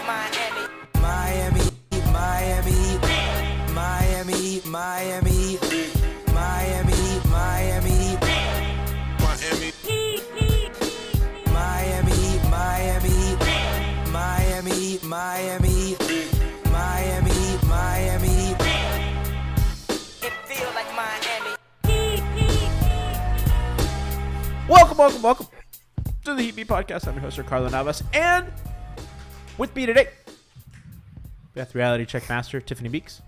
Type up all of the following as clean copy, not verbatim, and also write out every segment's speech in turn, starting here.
Miami, Miami, Miami, Miami, Miami, Miami, Miami, Miami, Miami, Miami, Miami, Miami, Miami. It feels like Miami. Welcome to the Heat Beat Podcast. I'm your host, Giancarlo Navas, and with me today, we have the reality check master, Tiffany Meeks.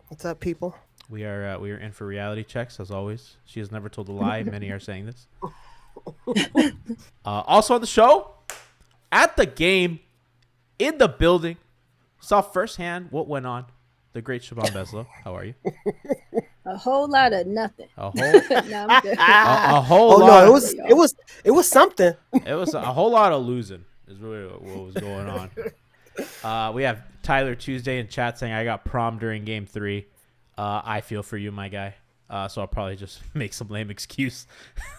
What's up, people? We are in for reality checks as always. She has never told a lie. Many are saying this. Also on the show, at the game, in the building, saw firsthand what went on. The great Siobhan Beslow. How are you? A whole lot of nothing. No, I'm good. Oh lot. No, it was something. It was a whole lot of losing. Is really what was going on. We have Tyler Tuesday in chat saying I got prom during Game 3. I feel for you, my guy. So I'll probably just make some lame excuse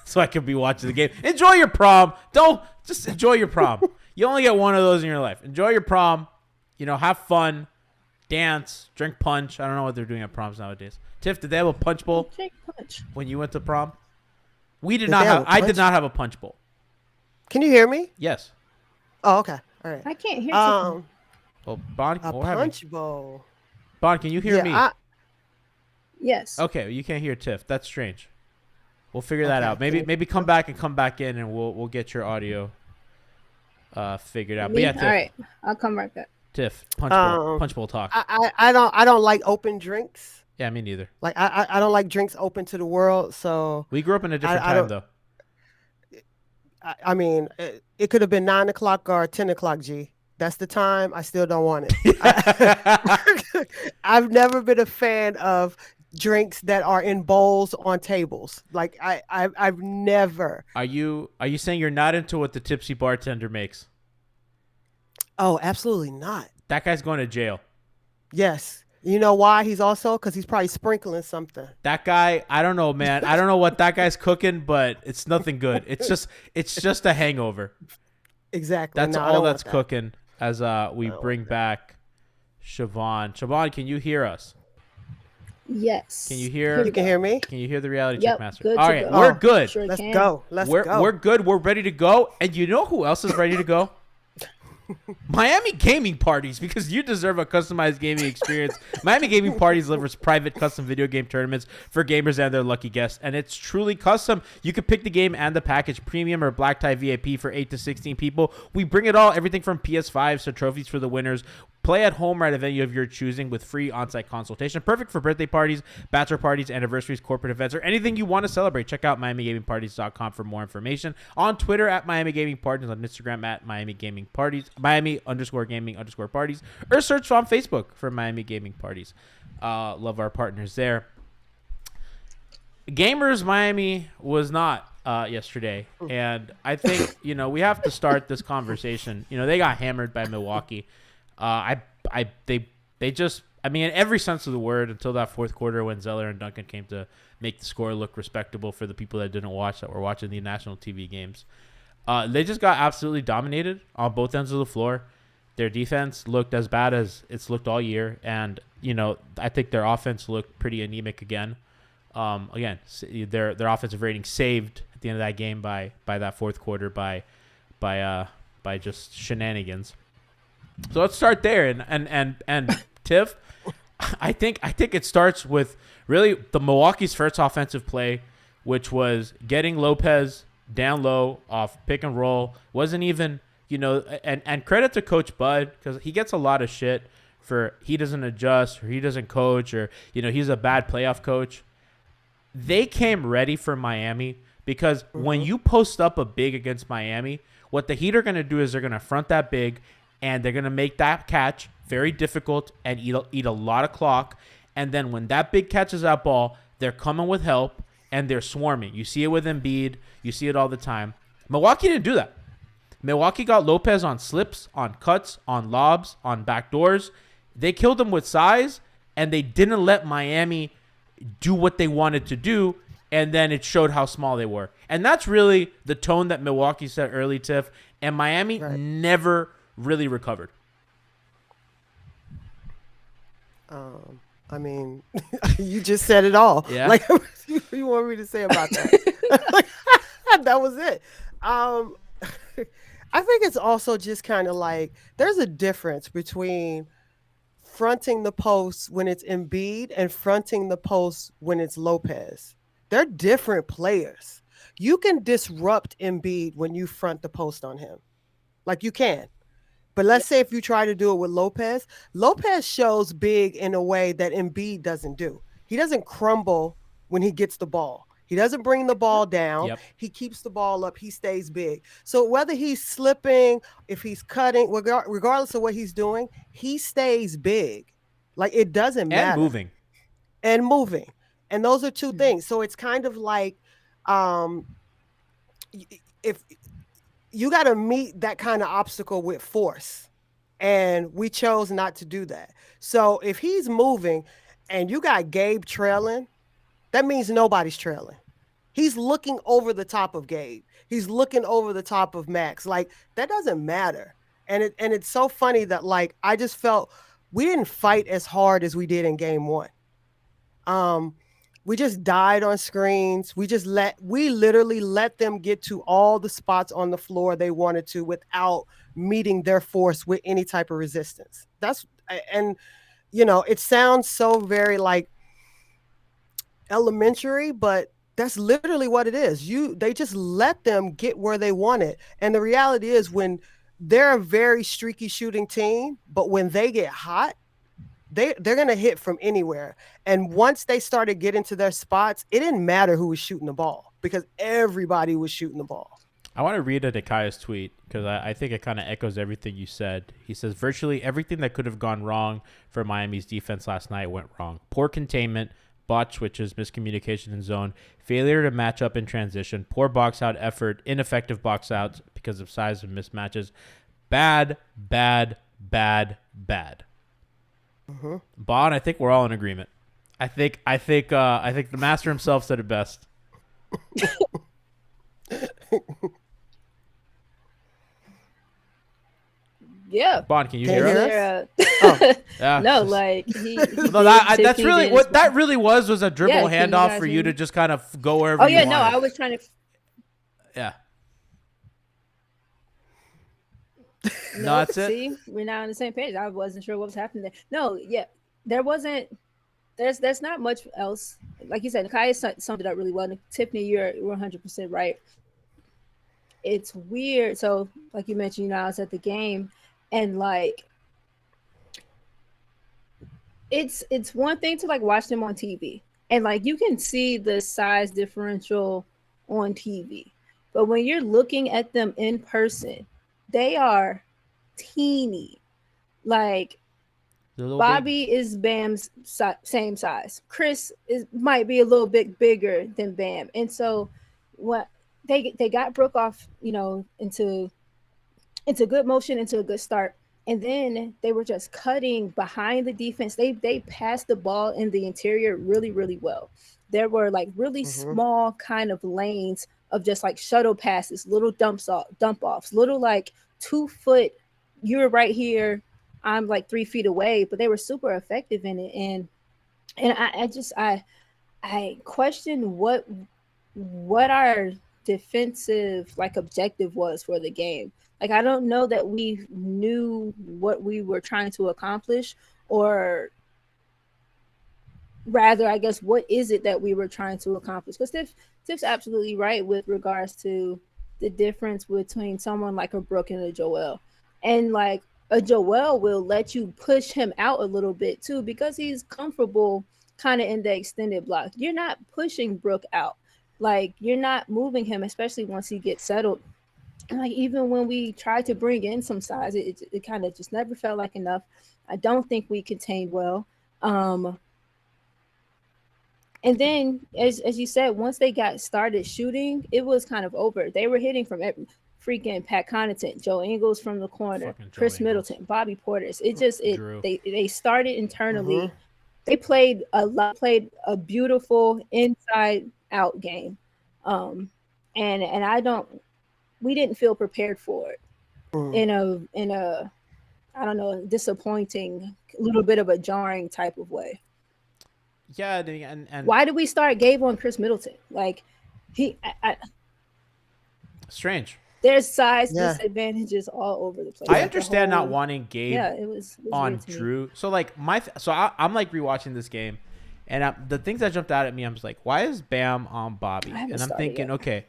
so I can be watching the game. Enjoy your prom. Just enjoy your prom. You only get one of those in your life. Enjoy your prom. Have fun. Dance, drink punch. I don't know what they're doing at proms nowadays. Tiff, did they have a punch bowl when you went to prom? I did not have a punch bowl. Can you hear me? Yes. Oh, okay. All right. I can't hear. Well, Bon, a punch bowl. Bon, can you hear me? Yes. Okay, you can't hear Tiff. That's strange. We'll figure that out. Maybe come back in, and we'll get your audio figured out. But yeah, Tiff, all right. I'll come right back. Tiff, punch bowl talk. I don't like open drinks. Yeah, me neither. Like I don't like drinks open to the world. So we grew up in a different time, though. I mean, it could have been 9 o'clock or 10 o'clock. G. That's the time. I still don't want it. I've never been a fan of drinks that are in bowls on tables. Like I've never. Are you saying you're not into what the tipsy bartender makes? Oh, absolutely not. That guy's going to jail. Yes. You know why? Because he's probably sprinkling something. That guy, I don't know, man. I don't know what that guy's cooking, but it's nothing good. It's just a hangover. Exactly. That's all that's cooking as we bring back Siobhan. Siobhan, can you hear us? Yes. Can you hear? You can hear me? Can you hear the reality check master? Good all right, go. we're good. Sure Let's go. We're good. We're ready to go. And you know who else is ready to go? Miami Gaming Parties, because you deserve a customized gaming experience. Miami Gaming Parties delivers private custom video game tournaments for gamers and their lucky guests, and it's truly custom. You can pick the game and the package, premium or black tie VIP for 8 to 16 people. We bring it all, everything from PS5s to trophies for the winners. Play at home or at a venue of your choosing with free on-site consultation. Perfect for birthday parties, bachelor parties, anniversaries, corporate events, or anything you want to celebrate. Check out MiamiGamingParties.com for more information. On Twitter at Miami Gaming Parties, on Instagram at Miami Gaming Parties, Miami_Gaming_Parties, or search on Facebook for Miami Gaming Parties. Love our partners there. Gamers Miami was not yesterday, and I think we have to start this conversation. They got hammered by Milwaukee. In every sense of the word, until that fourth quarter when Zeller and Duncan came to make the score look respectable for the people that didn't watch, that were watching the national TV games. They just got absolutely dominated on both ends of the floor. Their defense looked as bad as it's looked all year, and I think their offense looked pretty anemic again. Their offensive rating saved at the end of that game by that fourth quarter by just shenanigans. So let's start there, and Tiff, I think it starts with really the Milwaukee's first offensive play, which was getting Lopez down low off pick and roll. Wasn't even and credit to Coach Bud, because he gets a lot of shit for he doesn't adjust or he doesn't coach or he's a bad playoff coach. They came ready for Miami because when you post up a big against Miami, what the Heat are going to do is they're going to front that big. And they're going to make that catch very difficult and eat a lot of clock. And then when that big catches that ball, they're coming with help and they're swarming. You see it with Embiid. You see it all the time. Milwaukee didn't do that. Milwaukee got Lopez on slips, on cuts, on lobs, on backdoors. They killed him with size, and they didn't let Miami do what they wanted to do. And then it showed how small they were. And that's really the tone that Milwaukee set early, Tiff. And Miami never really recovered? I mean, you just said it all. Yeah. Like, what you want me to say about that? That was it. Um, I think it's also just kind of like there's a difference between fronting the post when it's Embiid and fronting the post when it's Lopez. They're different players. You can disrupt Embiid when you front the post on him. Like you can. But let's say if you try to do it with Lopez, Lopez shows big in a way that Embiid doesn't do. He doesn't crumble when he gets the ball. He doesn't bring the ball down. Yep. He keeps the ball up. He stays big. So whether he's slipping, if he's cutting, regardless of what he's doing, he stays big. Like it doesn't matter. And moving. And moving. And those are two things. So it's kind of like if you got to meet that kind of obstacle with force. And we chose not to do that. So if he's moving and you got Gabe trailing, that means nobody's trailing. He's looking over the top of Gabe. He's looking over the top of Max. Like that doesn't matter. And it's so funny that like I just felt we didn't fight as hard as we did in game 1. We just died on screens. We literally let them get to all the spots on the floor they wanted to without meeting their force with any type of resistance. And it sounds so very like elementary, but that's literally what it is. They just let them get where they wanted. And the reality is when they're a very streaky shooting team, but when they get hot, they're going to hit from anywhere. And once they started getting to their spots, it didn't matter who was shooting the ball because everybody was shooting the ball. I want to read Adekaya's tweet because I think it kind of echoes everything you said. He says, virtually everything that could have gone wrong for Miami's defense last night went wrong. Poor containment, botch switches, miscommunication in zone, failure to match up in transition, poor box out effort, ineffective box outs because of size and mismatches. Bad, bad, bad, bad. Mm-hmm. Bon, I think we're all in agreement. I think the master himself said it best. Yeah. Bon, can you hear us? Yeah. No, like he No, that's really what that really was a dribble handoff for you to just kind of go wherever. Oh yeah, you no, wanted. I was trying to. Yeah. No, that's it. See, we're not on the same page. I wasn't sure what was happening there. No, yeah, there wasn't. There's not much else. Like you said, Kai summed it up really well. And Tiffany, you're 100% right. It's weird. So, like you mentioned, I was at the game, and like, it's one thing to like watch them on TV, and like you can see the size differential on TV, but when you're looking at them in person, they are teeny. Like Bobby is Bam's same size. Chris might be a little bit bigger than Bam, and so what they got Brooke off, into good motion, into a good start, and then they were just cutting behind the defense. They passed the ball in the interior really, really well. There were like really small kind of lanes of just like shuttle passes, little dump offs, little like 2 foot. You're right here, I'm like 3 feet away, but they were super effective in it. And I question what our defensive like objective was for the game. Like I don't know that we knew what we were trying to accomplish, or rather, I guess, what is it that we were trying to accomplish? Because Tiff's absolutely right with regards to the difference between someone like a Brooke and a Joel. And like a Joel will let you push him out a little bit too, because he's comfortable kind of in the extended block. You're not pushing Brooke out. Like you're not moving him, especially once he gets settled. And like even when we tried to bring in some size, it kind of just never felt like enough. I don't think we contained well. And then, as you said, once they got started shooting, it was kind of over. They were hitting from freaking Pat Connaughton, Joe Ingles from the corner, Chris Middleton, Bobby Portis. They started internally. Mm-hmm. They played a beautiful inside out game, and we didn't feel prepared for it. Mm. in a I don't know, disappointing, little bit of a jarring type of way. Yeah, and Why did we start Gabe on Chris Middleton? Like I, strange. there's size Yeah. disadvantages all over the place. I Like the understand not whole, wanting Gabe yeah, it was weird on to me. Drew. So like I'm like rewatching this game, and the things that jumped out at me, I'm just like, why is Bam on Bobby? I haven't And I'm started thinking, yet. okay,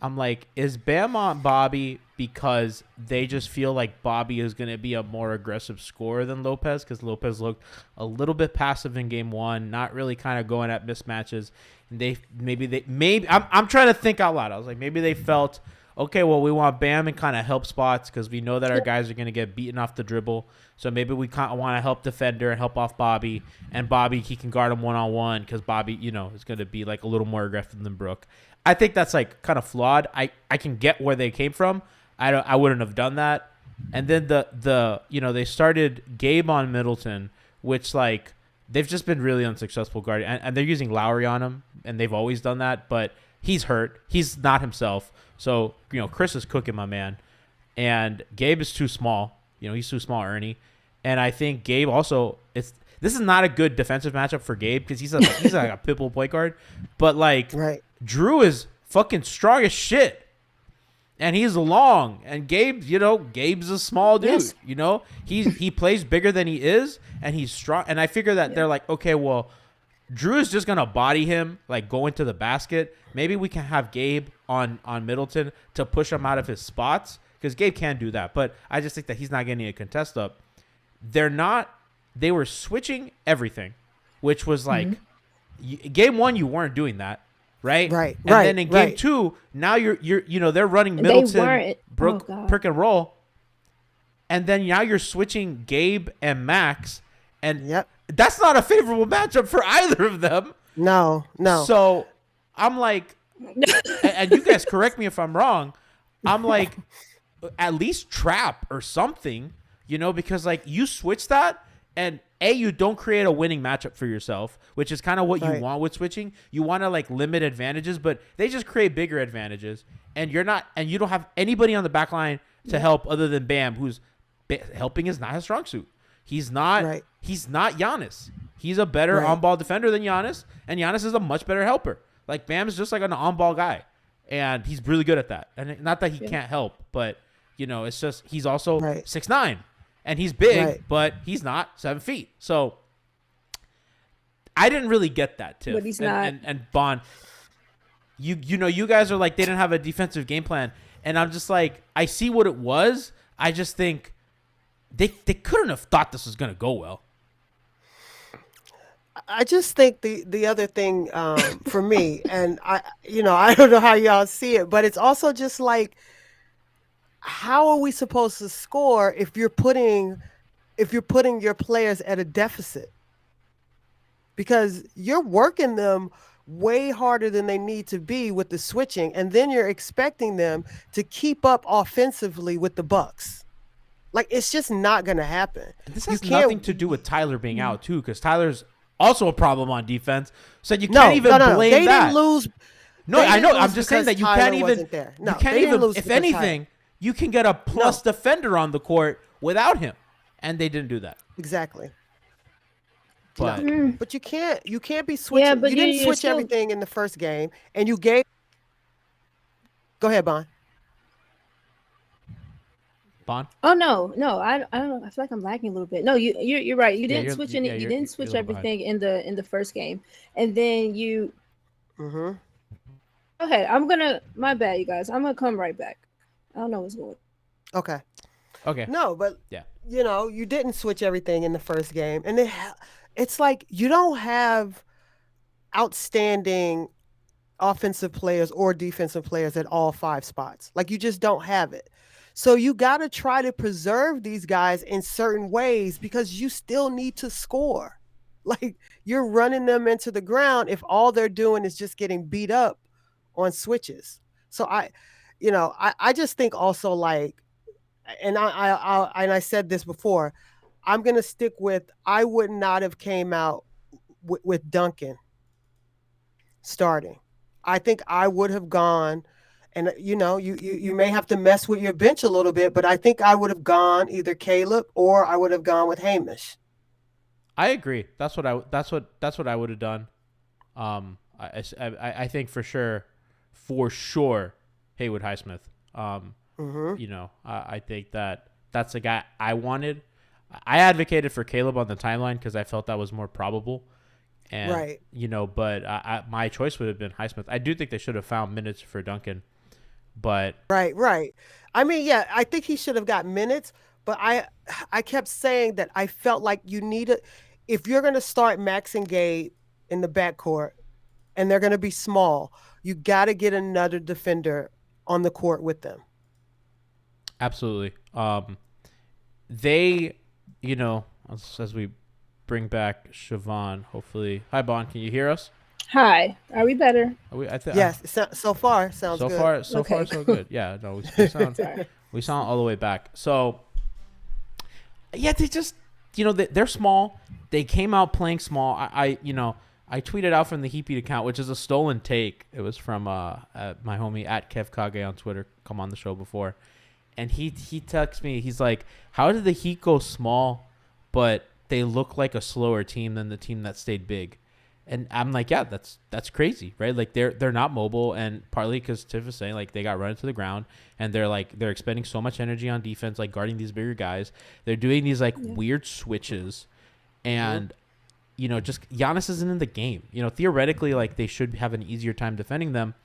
I'm like, is Bam on Bobby because they just feel like Bobby is going to be a more aggressive scorer than Lopez? Because Lopez looked a little bit passive in game one, not really kind of going at mismatches. And maybe I'm trying to think out loud. I was like, maybe they felt, okay, well, we want Bam in kind of help spots because we know that our guys are going to get beaten off the dribble. So maybe we kind of want to help defender and help off Bobby. And Bobby, he can guard him one-on-one because Bobby, is going to be like a little more aggressive than Brooke. I think that's like kind of flawed. I can get where they came from. I wouldn't have done that. And then they started Gabe on Middleton, which like they've just been really unsuccessful guarding, and they're using Lowry on him, and they've always done that. But he's hurt. He's not himself. So Chris is cooking my man, and Gabe is too small. He's too small, Ernie. And I think Gabe also this is not a good defensive matchup for Gabe because he's like a pitbull point guard, but like. Right. Drew is fucking strong as shit. And he's long. And Gabe, Gabe's a small dude. Yes. He plays bigger than he is, and he's strong. And I figure that they're like, okay, well, Drew is just gonna body him, like go into the basket. Maybe we can have Gabe on Middleton to push him out of his spots. Because Gabe can do that. But I just think that he's not getting a contest up. They were switching everything, which was like game one, you weren't doing that. Right. Right. And then in game two, now they're running Middleton, Brooke, pick and roll, and then now you're switching Gabe and Max, and that's not a favorable matchup for either of them. No. So I'm like, and you guys correct me if I'm wrong. I'm like, at least trap or something, because like you switch that and. You don't create a winning matchup for yourself, which is kind of what you want with switching. You want to like limit advantages, but they just create bigger advantages. And you don't have anybody on the back line to help other than Bam, who's helping is not his strong suit. He's not Giannis. He's a better on-ball defender than Giannis, and Giannis is a much better helper. Like Bam is just like an on-ball guy, and he's really good at that. And not that he can't help, but it's just he's also 6'9". And he's big, but he's not 7 feet. So I didn't really get that, Tiff. But he's not. And Bond, you guys are like, they didn't have a defensive game plan. And I'm just like, I see what it was. I just think they couldn't have thought this was going to go well. I just think the other thing for me, and I don't know how y'all see it, but it's also just like, how are we supposed to score if you're putting your players at a deficit? Because you're working them way harder than they need to be with the switching, and then you're expecting them to keep up offensively with the Bucks. Like, it's just not going to happen. This has nothing to do with Tyler being out too, because Tyler's also a problem on defense. So you can't even blame they that. Didn't lose. No, I know. I'm just saying that you can't even. No, you can't even. If anything. You can get a plus defender on the court without him, and they didn't do that. Exactly. But but you can't be switching. Yeah, but you didn't switch everything in the first game, and you gave. Go ahead, Bon. Oh no, I don't know. I feel like I'm lagging a little bit. No, you're right. You didn't switch any. You didn't switch everything in the first game, and then you. Mm-hmm. Go ahead. My bad, you guys. I'm gonna come right back. I don't know what's going on. Okay. No, but you didn't switch everything in the first game, and it's like you don't have outstanding offensive players or defensive players at all 5 spots. Like, you just don't have it. So you got to try to preserve these guys in certain ways because you still need to score. Like, you're running them into the ground if all they're doing is just getting beat up on switches. So I just think also, like, and I said this before, I'm going to stick with, I would not have came out with Duncan starting. I think I would have gone And you may have to mess with your bench a little bit, but I think I would have gone either Caleb or I would have gone with Hamish. I agree. That's what I would have done. I think for sure, Haywood Highsmith. I think that's the guy I wanted. I advocated for Caleb on the timeline because I felt that was more probable. And, right. But my choice would have been Highsmith. I do think they should have found minutes for Duncan, but Right. I mean, yeah, I think he should have got minutes, but I kept saying that I felt like you needed, if you're going to start Max and Gabe in the backcourt and they're going to be small, you got to get another defender on the court with them. Absolutely. They, as we bring back Siobhan, hopefully. Hi, Bon. Can you hear us? Hi. Are we better? Yes. So far, sounds good. So far, so good. Yeah. No, we sound all the way back. So, yeah, they just, they're small. They came out playing small. I tweeted out from the Heaped account, which is a stolen take. It was from my homie at Kev Kage on Twitter. Come on the show before. And he texts me. He's like, how did the Heat go small, but they look like a slower team than the team that stayed big? And I'm like, yeah, that's crazy, right? Like they're not mobile, and partly because Tiff is saying like they got run into the ground, and they're expending so much energy on defense, like guarding these bigger guys. They're doing these weird switches, and just Giannis isn't in the game. Theoretically, like they should have an easier time defending them,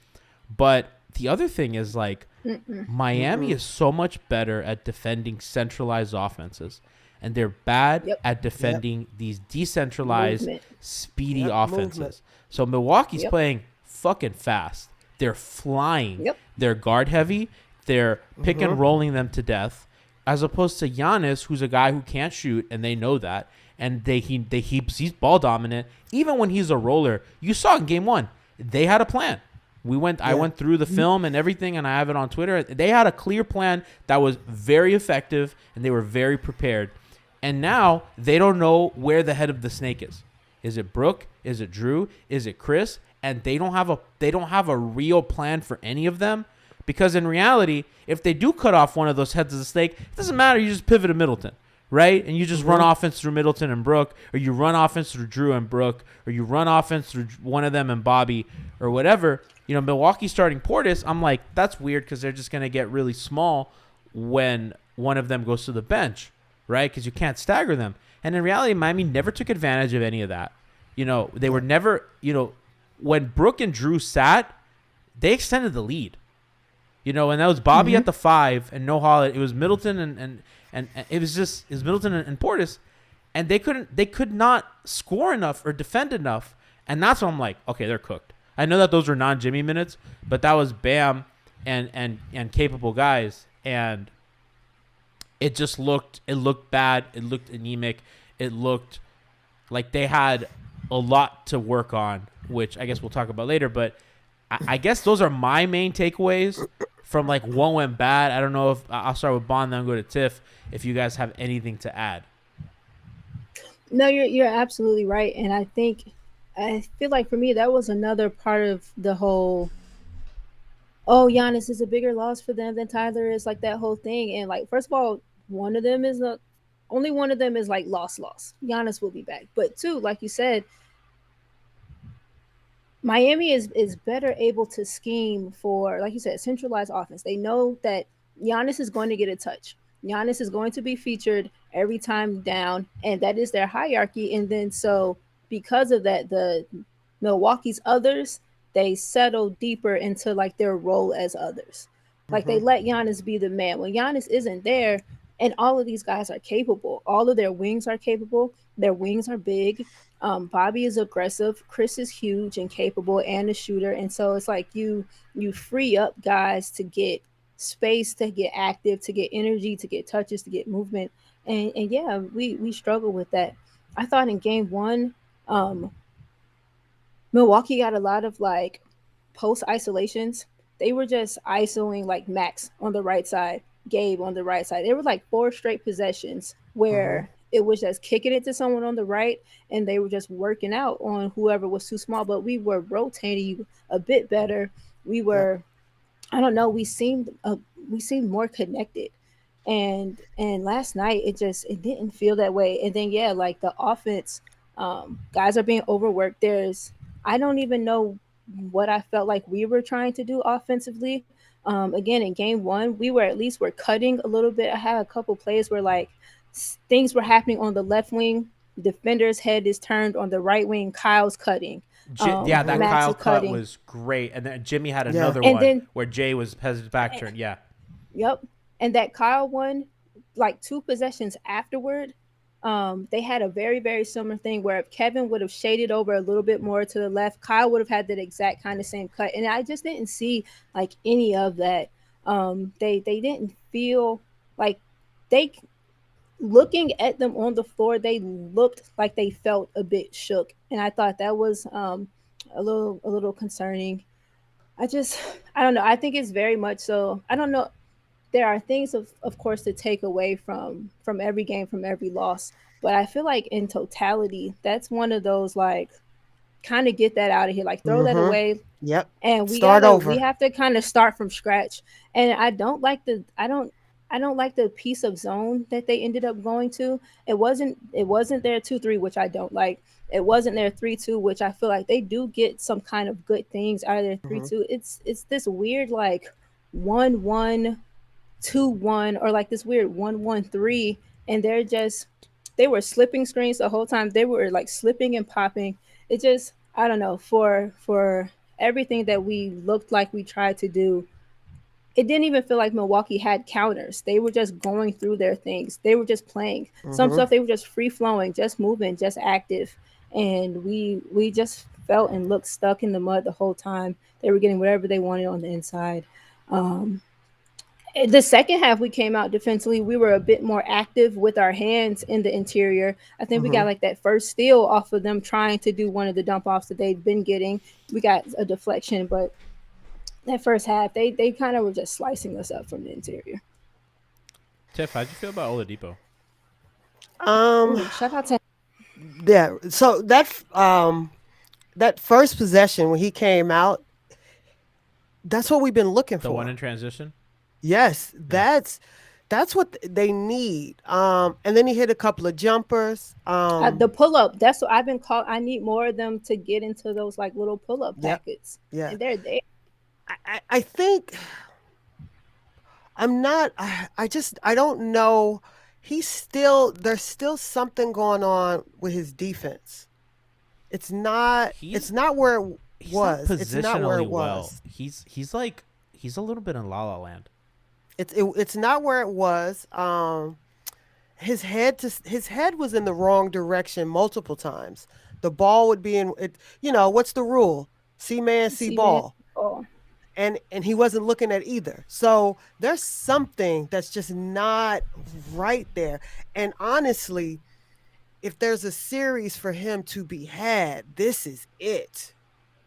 but the other thing is like Miami is so much better at defending centralized offenses, and they're bad at defending these decentralized, speedy offenses. Movement. So Milwaukee's playing fucking fast. They're flying. They're guard heavy. They're pick and rolling them to death, as opposed to Giannis, who's a guy who can't shoot, and they know that. And he's ball dominant. Even when he's a roller, you saw in game one, they had a plan. I went through the film and everything, and I have it on Twitter. They had a clear plan that was very effective, and they were very prepared. And now they don't know where the head of the snake is. Is it Brooke? Is it Drew? Is it Chris? And they don't have a real plan for any of them, because in reality, if they do cut off one of those heads of the snake, it doesn't matter. You just pivot to Middleton, right? And you just run offense through Middleton and Brooke, or you run offense through Drew and Brooke, or you run offense through one of them and Bobby, or whatever. Milwaukee starting Portis, I'm like, that's weird because they're just going to get really small when one of them goes to the bench, right? Because you can't stagger them. And in reality, Miami never took advantage of any of that. They were never, when Brooke and Drew sat, they extended the lead. And that was Bobby at the 5 and no Holiday. It was Middleton and it was Middleton and Portis, and they could not score enough or defend enough. And that's when I'm like, okay, they're cooked. I know that those were non-Jimmy minutes, but that was Bam and capable guys, and it just looked bad. It looked anemic. It looked like they had a lot to work on, which I guess we'll talk about later. But I guess those are my main takeaways from like what went bad. I don't know if I'll start with Bond, then I'll go to Tiff. If you guys have anything to add. No, you're absolutely right, and I feel like for me that was another part of the whole, Giannis is a bigger loss for them than Tyler is, like that whole thing. And like, first of all, only one of them is like loss. Giannis will be back. But two, like you said, Miami is better able to scheme for, like you said, centralized offense. They know that Giannis is going to get a touch. Giannis is going to be featured every time down, and that is their hierarchy. And then so because of that, the Milwaukee's others, they settle deeper into like their role as others. Like they let Giannis be the man. When Giannis isn't there, and all of these guys are capable. All of their wings are capable. Their wings are big. Bobby is aggressive. Chris is huge and capable and a shooter. And so it's like you free up guys to get space, to get active, to get energy, to get touches, to get movement. And yeah, we struggle with that. I thought in game one, Milwaukee got a lot of like post isolations. They were just isolating like Max on the right side, Gabe on the right side. There were like 4 straight possessions where it was just kicking it to someone on the right, and they were just working out on whoever was too small. But we were rotating a bit better. We were I don't know, we seemed more connected. And last night it didn't feel that way. And then yeah, like the offense, guys are being overworked. I don't even know what I felt like we were trying to do offensively. Again, in game one, we're cutting a little bit. I had a couple plays where like things were happening on the left wing. Defender's head is turned on the right wing. Kyle's cutting. Yeah, that Max Kyle is cut cutting. was great, and then Jimmy had Yeah. another And one then where Jay has his back turned. Yeah, Yep. And that Kyle one, like 2 possessions afterward, they had a very, very similar thing where if Kevin would have shaded over a little bit more to the left, Kyle would have had that exact kind of same cut. And I just didn't see like any of that. They didn't feel like they looking at them on the floor, they looked like they felt a bit shook. And I thought that was a little concerning. I just I don't know. I think it's very much so. I don't know, there are things of course to take away from every game, from every loss, but I feel like in totality that's one of those like kind of get that out of here, like throw that Mm-hmm. away, Yep. and Start we over. have to kind of start from scratch. And I don't like the piece of zone that they ended up going to. It wasn't their 2-3, which I don't like. It wasn't their 3-2, which I feel like they do get some kind of good things out of their Mm-hmm. 3-2. It's this weird like 1-1 2-1, or like this weird 1-1-3, and they were slipping screens the whole time. They were like slipping and popping. It just I don't know, for everything that we looked like we tried to do, it didn't even feel like Milwaukee had counters. They were just going through their things. They were just playing. Some Mm-hmm. stuff they were just free flowing, just moving, just active. And we just felt and looked stuck in the mud the whole time. They were getting whatever they wanted on the inside. Um, the second half we came out defensively, we were a bit more active with our hands in the interior. I think we got Mm-hmm. like that first steal off of them trying to do one of the dump offs that they'd been getting. We got a deflection, but that first half they kind of were just slicing us up from the interior. Tiff, how'd you feel about Oladipo? Um. Ooh, shout out to Yeah. So that first possession when he came out, that's what we've been looking The one for. in transition. Yes, Yeah. that's what they need. And then he hit a couple of jumpers. the pull up. That's what I've been called. I need more of them to get into those like little pull up Yep. packets, Yeah. and they're there. I think I'm not. I don't know. There's still something going on with his defense. It's not. He's It's not where it he's not was. It's not where positionally it well. was. He's a little bit in La La Land. It's not where it was. His head was in the wrong direction multiple times. The ball would be in it. What's the rule? See man, see See, man. ball. Oh, And he wasn't looking at either. So there's something that's just not right there. And honestly, if there's a series for him to be had, this is it.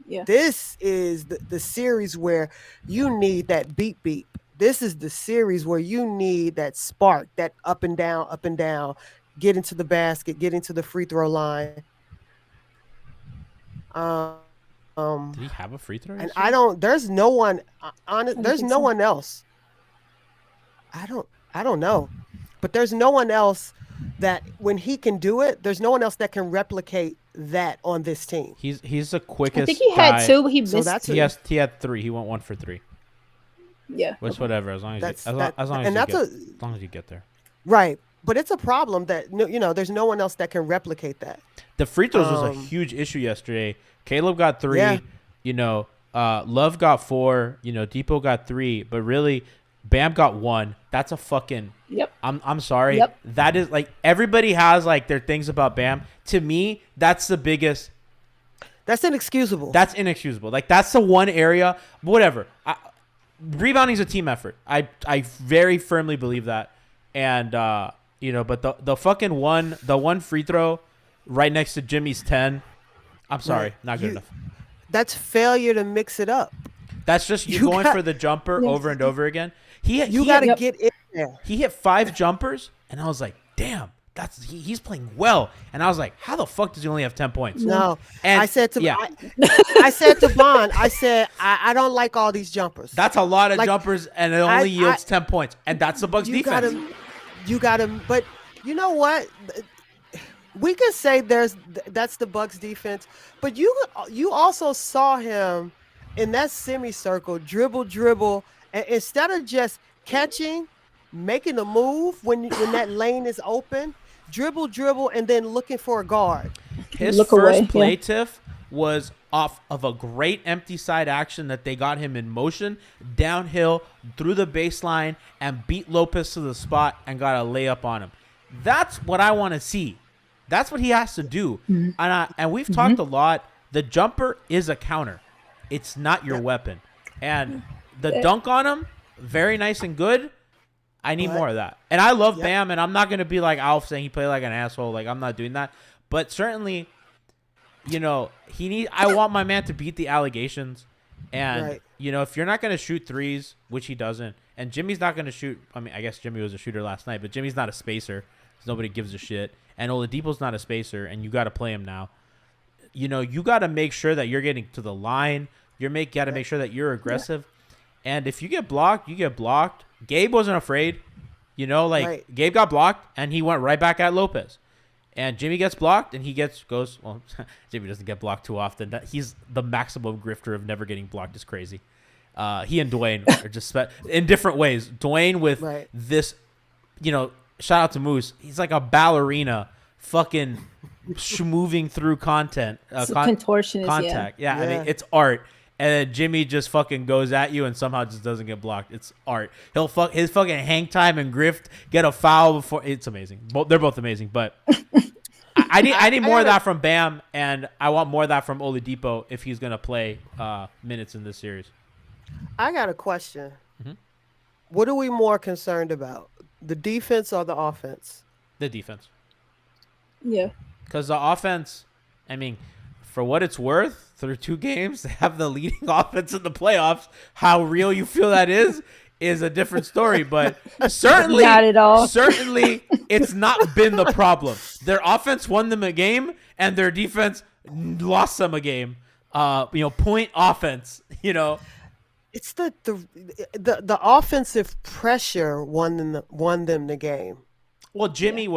yeah. This is the series where you need that beep beep. This is the series where you need that spark, that up and down, get into the basket, get into the free throw line. Um, Did he have a free throw and yesterday? there's no one on I it. don't There's think no so. one else. I don't know. But there's no one else that when he can do it, there's no one else that can replicate that on this team. He's the I think quickest he had guy. two. He So missed that's two. He had 3. He went 1 for 3. Yeah. Which whatever, as long as that's you, that as long as and you that's get a as long as you get there. right. But it's a problem that there's no one else that can replicate that. The free throws was a Um, huge issue yesterday. Caleb got 3. Yeah. Love got 4. Depot got 3. But really, Bam got 1. That's a fucking. Yep. I'm sorry. Yep. That is like everybody has like their things about Bam. To me, that's the biggest. That's inexcusable. That's inexcusable. Like that's the one area. Whatever. Rebounding is a team effort. I very firmly believe that. And but the fucking one free throw right next to Jimmy's 10. I'm sorry, Right. not good enough. That's failure to mix it up. That's just you You going got- for the jumper Yeah. over and over again. You got to Yep. get in there. He hit 5 jumpers, and I was like, damn, he's playing well. And I was like, how the fuck does he only have 10 points? No, And I said to yeah, I said to Bond, I said I don't like all these jumpers. that's a lot of Like, jumpers, and it only yields 10 points. And that's the Bucks defense. You got him. But you know what? We could say that's the Bucks defense, but you also saw him in that semicircle dribble, and instead of just catching, making a move when that lane is open, dribble, and then looking for a guard. His Look first away, play yeah. tiff was off of a great empty side action that they got him in motion, downhill, through the baseline, and beat Lopez to the spot and got a layup on him. That's what I want to see. That's what he has to do. And we've talked a lot. The jumper is a counter. It's not your weapon. And the dunk on him, very nice and good. I need more of that. And I love Bam, and I'm not going to be like Alf saying he played like an asshole. Like, I'm not doing that. But certainly, I want my man to beat the allegations. And, if you're not going to shoot threes, which he doesn't, and Jimmy's not going to shoot. I mean, I guess Jimmy was a shooter last night, but Jimmy's not a spacer. Nobody gives a shit. And Oladipo's not a spacer, and you got to play him now. You got to make sure that you're getting to the line. Got to make sure that you're aggressive. Yeah. And if you get blocked, you get blocked. Gabe wasn't afraid. Gabe got blocked, and he went right back at Lopez. And Jimmy gets blocked, and goes. Well, Jimmy doesn't get blocked too often. He's the maximum grifter of never getting blocked. Is crazy. He and Dwayne are just in different ways. Dwayne with this, shout out to Moose. He's like a ballerina, fucking moving through contortionist, contact. Yeah, I mean, it's art. And then Jimmy just fucking goes at you and somehow just doesn't get blocked. It's art. His fucking hang time and grift, get a foul before. It's amazing. They're both amazing, but I need more of that from Bam, and I want more of that from Oladipo if he's gonna play minutes in this series. I got a question. Mm-hmm. What are we more concerned about, the defense or the offense? The defense. Yeah. Because the offense, I mean, for what it's worth, through 2 games, they have the leading offense in the playoffs. How real you feel that is a different story. But certainly, not at all. Certainly, it's not been the problem. Their offense won them a game, and their defense lost them a game. Point offense. It's the offensive pressure won them the game. Well, Jimmy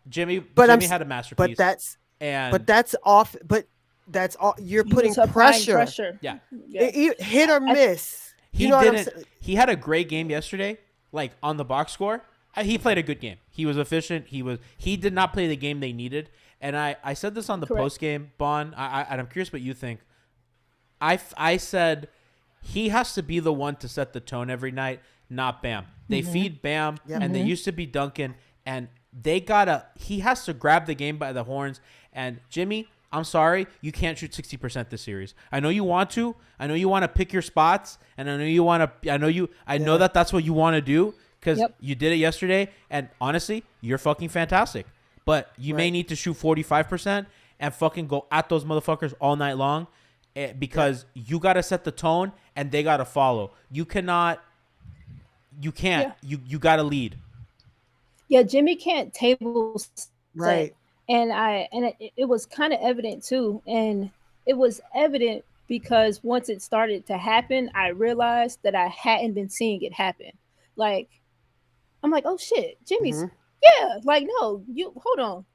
Jimmy had a masterpiece. But that's off. But that's all. You're putting pressure. Yeah. Hit or miss. He didn't. He had a great game yesterday. Like on the box score, he played a good game. He was efficient. He did not play the game they needed. And I said this on the post game, Bon. And I'm curious what you think. I said he has to be the one to set the tone every night, not Bam. They feed Bam, and they used to be Duncan, and he has to grab the game by the horns. And Jimmy, I'm sorry, you can't shoot 60% this series. I know you want to. I know you want to pick your spots, and I know you want to. I know that that's what you want to do because you did it yesterday. And honestly, you're fucking fantastic. But you may need to shoot 45% and fucking go at those motherfuckers all night long. Because you got to set the tone and they got to follow. You can't. Yeah. You got to lead. Yeah, Jimmy can't table set. Right. And it was kind of evident too. And it was evident because once it started to happen, I realized that I hadn't been seeing it happen. Like, I'm like, oh shit, Jimmy's, no, you hold on.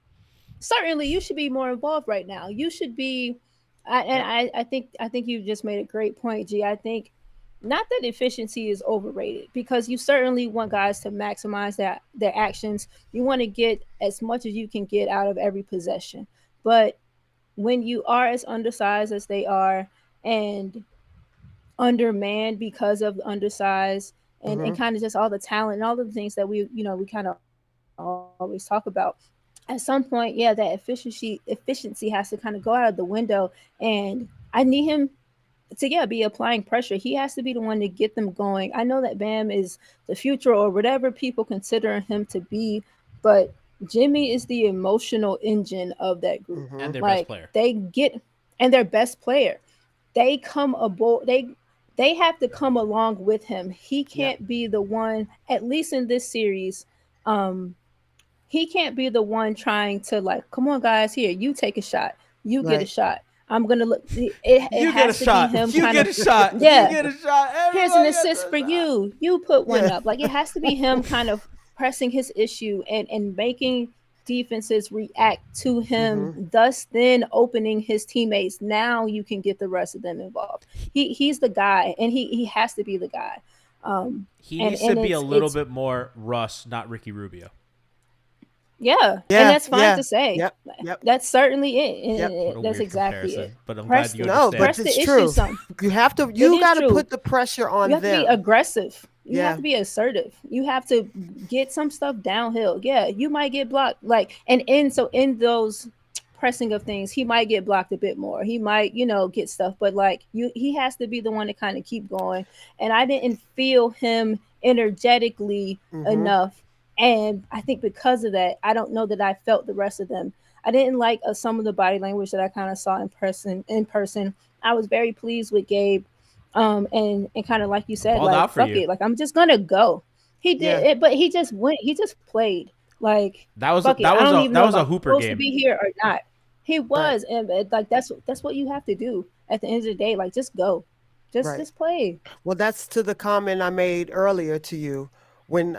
Certainly you should be more involved right now. You should be. I think you just made a great point, G. I think not that efficiency is overrated because you certainly want guys to maximize their actions. You want to get as much as you can get out of every possession. But when you are as undersized as they are and undermanned because of the undersize and kind of just all the talent and all the things that we kind of always talk about, at some point, that efficiency has to kind of go out of the window. And I need him to be applying pressure. He has to be the one to get them going. I know that Bam is the future or whatever people consider him to be, but Jimmy is the emotional engine of that group. And their best player. Their best player. They come aboard. They have to come along with him. He can't be the one, at least in this series. he can't be the one trying to like, come on, guys, here, you take a shot, you get a Right. shot. I'm gonna look. It You get a has to shot. be him. You Kind get of, a shot. You yeah. get a shot. Here's an Everybody gets assist a for shot. you. You put one Yeah. up. Like it has to be him, kind of pressing his issue and making defenses react to him, thus then opening his teammates. Now you can get the rest of them involved. He's the guy, and he has to be the guy. He And needs to be a little it's bit more Russ, not Ricky Rubio. yeah, and Yeah, that's fine yeah, to say. yep, yep. That's certainly it. And Yep. What a that's weird exactly comparison, it. but I'm Press glad you the- No, understand. but press the it's issue true. some. You have to. It You is got to true. put the pressure on You have them. to be aggressive. You Yeah. have to be assertive. You have to get some stuff downhill. Yeah, you might get blocked. Like so in those pressing of things, he might get blocked a bit more. He might, get stuff, but like he has to be the one to kind of keep going. And I didn't feel him energetically enough. And I think because of that, I don't know that I felt the rest of them. I didn't like some of the body language that I kind of saw in person. I was very pleased with Gabe. And kind of like you said, Balled like out for fuck you. it, like I'm just gonna go. He did Yeah. it, but he just went. He just played. Like That was fuck it. that I was don't a even that know was if a I'm hooper supposed to game. be here or not. He was, and like that's what you have to do at the end of the day. Like just go, Right. just play. Well, that's to the comment I made earlier to you when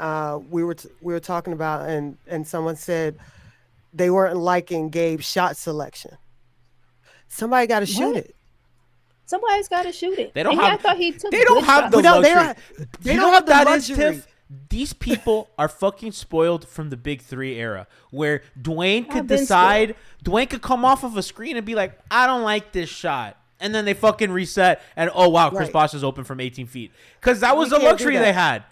we were talking about and someone said they weren't liking Gabe's shot selection. Somebody got to shoot What? it. Somebody's got to shoot it. They don't And have. I thought he took. They don't good have shots. the We don't- they luxury. don't- they You don't know have what the that is, luxury. Tiff? These people are fucking spoiled from the Big Three era, where Dwayne could I've been decide. Dwayne could come off of a screen and be like, "I don't like this shot," and then they fucking reset, and oh wow, Chris Right. Bosh is open from 18 feet, because that was We the can't do luxury that. they had.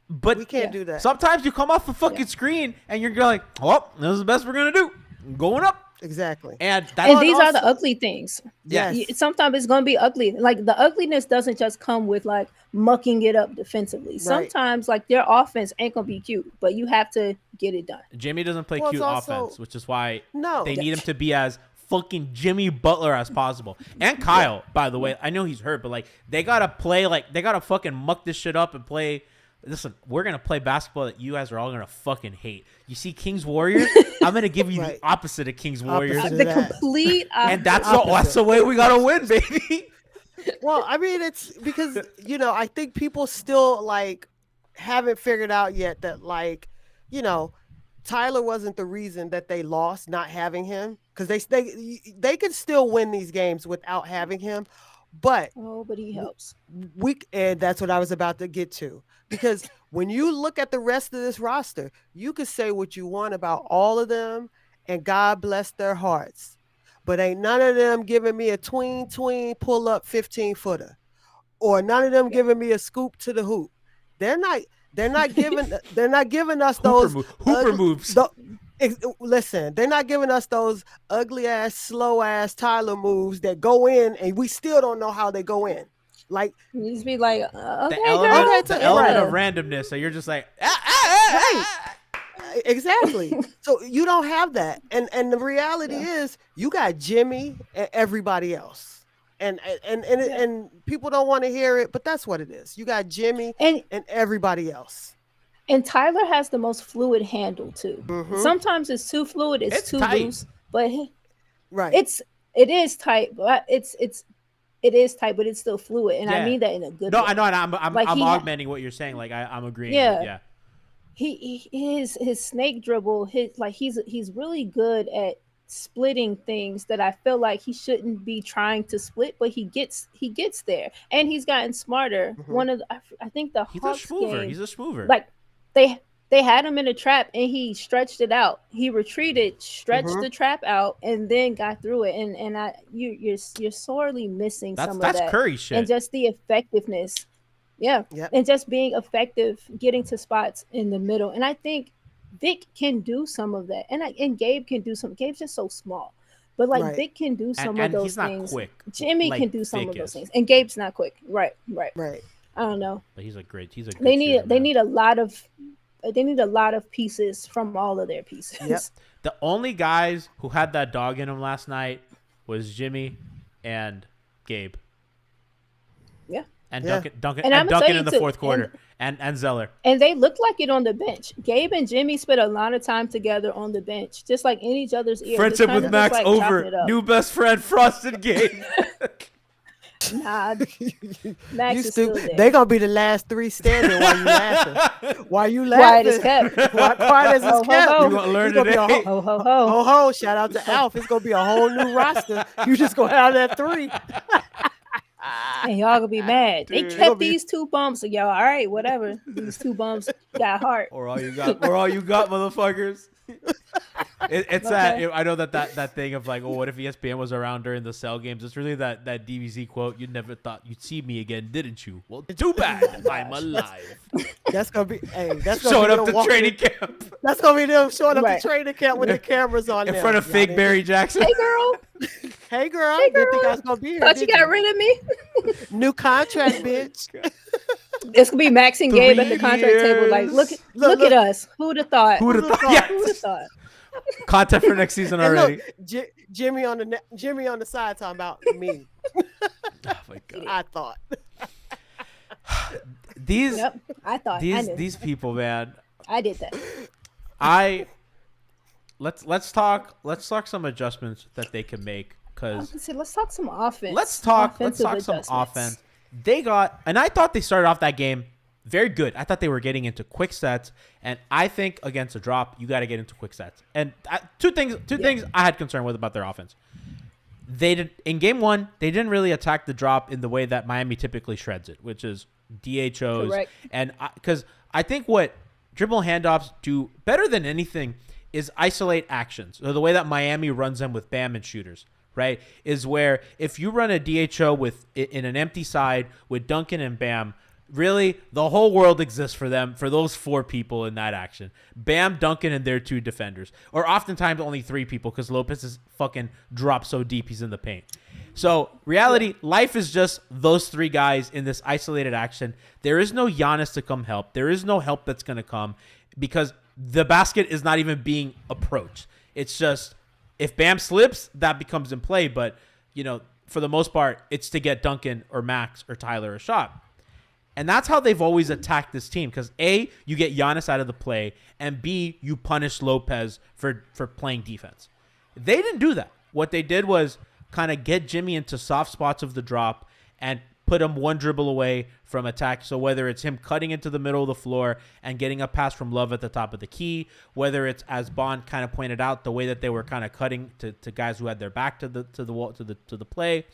But We can't Yeah. do that. sometimes you come off a fucking screen and you're like, "Well, this is the best we're gonna do. I'm going up," Exactly. and And that's these are the also- ugly things. Yes. Sometimes it's going to be ugly. Like the ugliness doesn't just come with like mucking it up defensively. Sometimes like their offense ain't going to be cute, but you have to get it done. Jimmy doesn't play Well, it's cute also- offense, which is why No. they need him to be as fucking Jimmy Butler as possible. And Kyle, by the way, I know he's hurt, but like they gotta play, like they gotta fucking muck this shit up and play. Listen, we're gonna play basketball that you guys are all gonna fucking hate. You see Kings Warriors? I'm gonna give you Right. the opposite of Kings Warriors, Opposite. The that. complete and that's Opposite. the way we gotta win, baby. Well, I mean, it's because I think people still like haven't figured out yet that like, Tyler wasn't the reason that they lost not having him, because they could still win these games without having him, but Oh, but he helps. and that's what I was about to get to, because when you look at the rest of this roster, you could say what you want about all of them, and God bless their hearts, but ain't none of them giving me a tween pull up 15-footer, or none of them giving me a scoop to the hoop. They're not giving us those Hooper moves. Listen, they're not giving us those ugly ass, slow ass Tyler moves that go in, and we still don't know how they go in. Like, You just be like, The okay, element, girl. the yeah. element of randomness. So you're just like, exactly. So you don't have that, and the reality is you got Jimmy and everybody else, and people don't want to hear it, but that's what it is. You got Jimmy And everybody else. and Tyler has the most fluid handle too. Mhm. Sometimes it's too fluid, it's too tight. loose, but Right. it is tight, but it is tight, but it's still fluid, and Yeah. I mean that in a good no, way. I know, and I'm Like, he- augmenting what you're saying. Like I'm agreeing. Yeah. Yeah. His snake dribble, he's really good at splitting things that I feel like he shouldn't be trying to split, but he gets there, and he's gotten smarter. Mhm. One of I think the He's a Hawks schmoover. game, He's a schmoover. like they had him in a trap and he stretched it out. He retreated, stretched Mhm. the trap out, and then got through it. And you're sorely missing some that's of that. Curry shit. And just the effectiveness. Yeah. Yep. And just being effective, getting to spots in the middle. And I think Vic can do some of that. And Gabe can do some. Gabe's just so small. But like Right. Vic can do some of and those he's not things. quick. Jimmy like can do some Vic of those is. things. And Gabe's not quick. Right. Right. I don't know. But he's a good They need shooter, man. they need a lot of pieces from all of their pieces. Yep. The only guys who had that dog in them last night was Jimmy and Gabe. Yeah. and Yeah. Duncan And and I'ma tell Duncan you in the too, fourth quarter, and Zeller. And they looked like it on the bench. Gabe and Jimmy spent a lot of time together on the bench, just like in each other's ear. Friendship just with kinda just, Max like, chopping it over up. new best friend Frosted Game. Nah, Max You is still stupid. there. They gonna be the last three standing while you laughing. While you Quiet laughing. as kept. Quiet as Ho, it's ho, kept. ho. You gonna learn It's gonna be a today. whole, Ho ho ho. ho ho. Shout out to Alf. It's gonna be a whole new roster. You just gonna have that three. And y'all gonna be mad. They Dude, it'll kept be- these two bumps. Y'all, all right, whatever. These two bumps got heart. Or all you got, motherfuckers. It's Okay. that I know that thing of like, oh, what if ESPN was around during the cell games? It's really that DBZ quote. You never thought you'd see me again, didn't you? Well, too bad. I'm alive. That's gonna be. Hey, that's gonna Showing be up them to walking- training camp That's gonna be them showing up Right. to training camp with the cameras on in them. front of Y'all fake didn't- Barry Jackson. Hey girl, Hey girl, Hey, didn't think girl. I was gonna be here. thought you did got rid of me. New contract, bitch. It's gonna be Max and Gabe at the 3 contract table. Like, look Look. at us. Who'd have thought? Who'd have thought? Who'd have Yes. thought? Content for next season And already. look, Jimmy on the side talking about me. Oh my god. I thought. These Yep, I thought. I these knew. these people, man. I did that. Let's talk some adjustments that they can make, because Let's talk some offense. let's talk some Offensive offense. They got, and I thought they started off that game very good. I thought they were getting into quick sets, and I think against a drop, you got to get into quick sets. And two things I had concern with about their offense. They did in game one. They didn't really attack the drop in the way that Miami typically shreds it, which is DHOs. Correct. And because I think what dribble handoffs do better than anything is isolate actions. So the way that Miami runs them with Bam and shooters, right, is where if you run a DHO with in an empty side with Duncan and Bam, really the whole world exists for them, for those four people in that action. Bam, Duncan, and their two defenders. Or oftentimes only three people, because Lopez is fucking dropped so deep he's in the paint. So reality, life is just those three guys in this isolated action. There is no Giannis to come help. There is no help that's going to come because the basket is not even being approached. It's just, if Bam slips, that becomes in play. But, you know, for the most part, it's to get Duncan or Max or Tyler a shot. And that's how they've always attacked this team, because A, you get Giannis out of the play, and B, you punish Lopez for playing defense. They didn't do that. What they did was kind of get Jimmy into soft spots of the drop and put him one dribble away from attack. So whether it's him cutting into the middle of the floor and getting a pass from Love at the top of the key, whether it's, as Bond kind of pointed out, the way that they were kind of cutting to guys who had their back to the wall, to the play,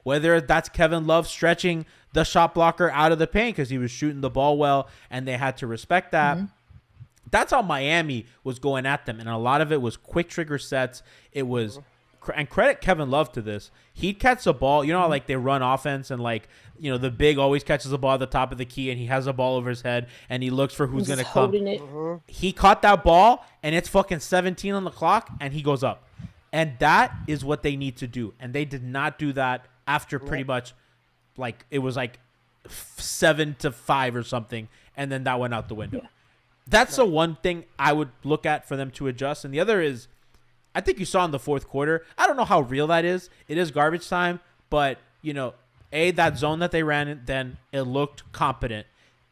whether that's Kevin Love stretching the shot blocker out of the paint because he was shooting the ball well and they had to respect that. Mm-hmm. That's how Miami was going at them. And a lot of it was quick trigger sets. It was, and credit Kevin Love to this. He'd catch the ball. You know how, like, they run offense and, like, you know, the big always catches the ball at the top of the key and he has a ball over his head and he looks for who's going to come. It. He caught that ball and it's fucking 17 on the clock and he goes up. And that is what they need to do. And they did not do that after pretty much, like, it was like 7-5 or something. And then that went out the window. Yeah. That's the one thing I would look at for them to adjust. And the other is, I think you saw in the fourth quarter, I don't know how real that is. It is garbage time, but, you know, that zone that they ran in, then it looked competent,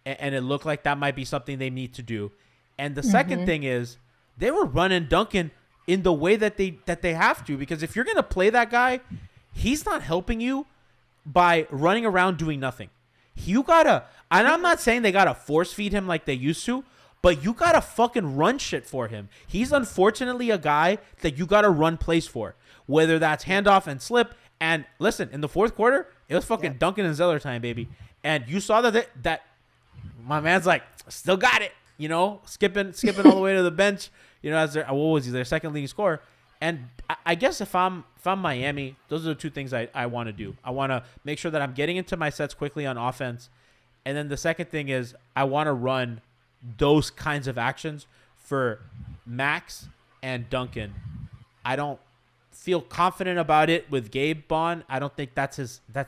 and it looked like that might be something they need to do. And the second thing is, they were running Duncan in the way that they have to, because if you're going to play that guy, he's not helping you by running around doing nothing. You got to, and I'm not saying they got to force feed him like they used to, but you got to fucking run shit for him. He's unfortunately a guy that you got to run plays for, whether that's handoff and slip. And listen, in the fourth quarter, it was fucking Duncan and Zeller time, baby. And you saw that my man's like, still got it, you know, skipping all the way to the bench, you know, as their, what was he, their second leading scorer. And I guess if I'm Miami, those are the two things I want to do. I want to make sure that I'm getting into my sets quickly on offense. And then the second thing is I want to run those kinds of actions for Max and Duncan. I don't feel confident about it with Gabe Bond. I don't think that's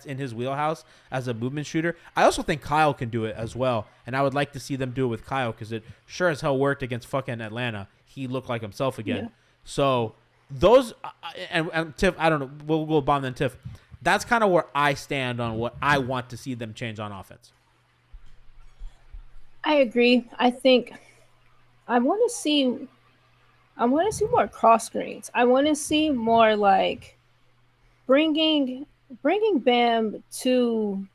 in his wheelhouse as a movement shooter. I also think Kyle can do it as well, and I would like to see them do it with Kyle because it sure as hell worked against fucking Atlanta. He looked like himself again. Yeah. So those and Tiff, I don't know. We'll go Bond then Tiff. That's kind of where I stand on what I want to see them change on offense. I agree. I think I want to see more cross screens. I want to see more like bringing Bam to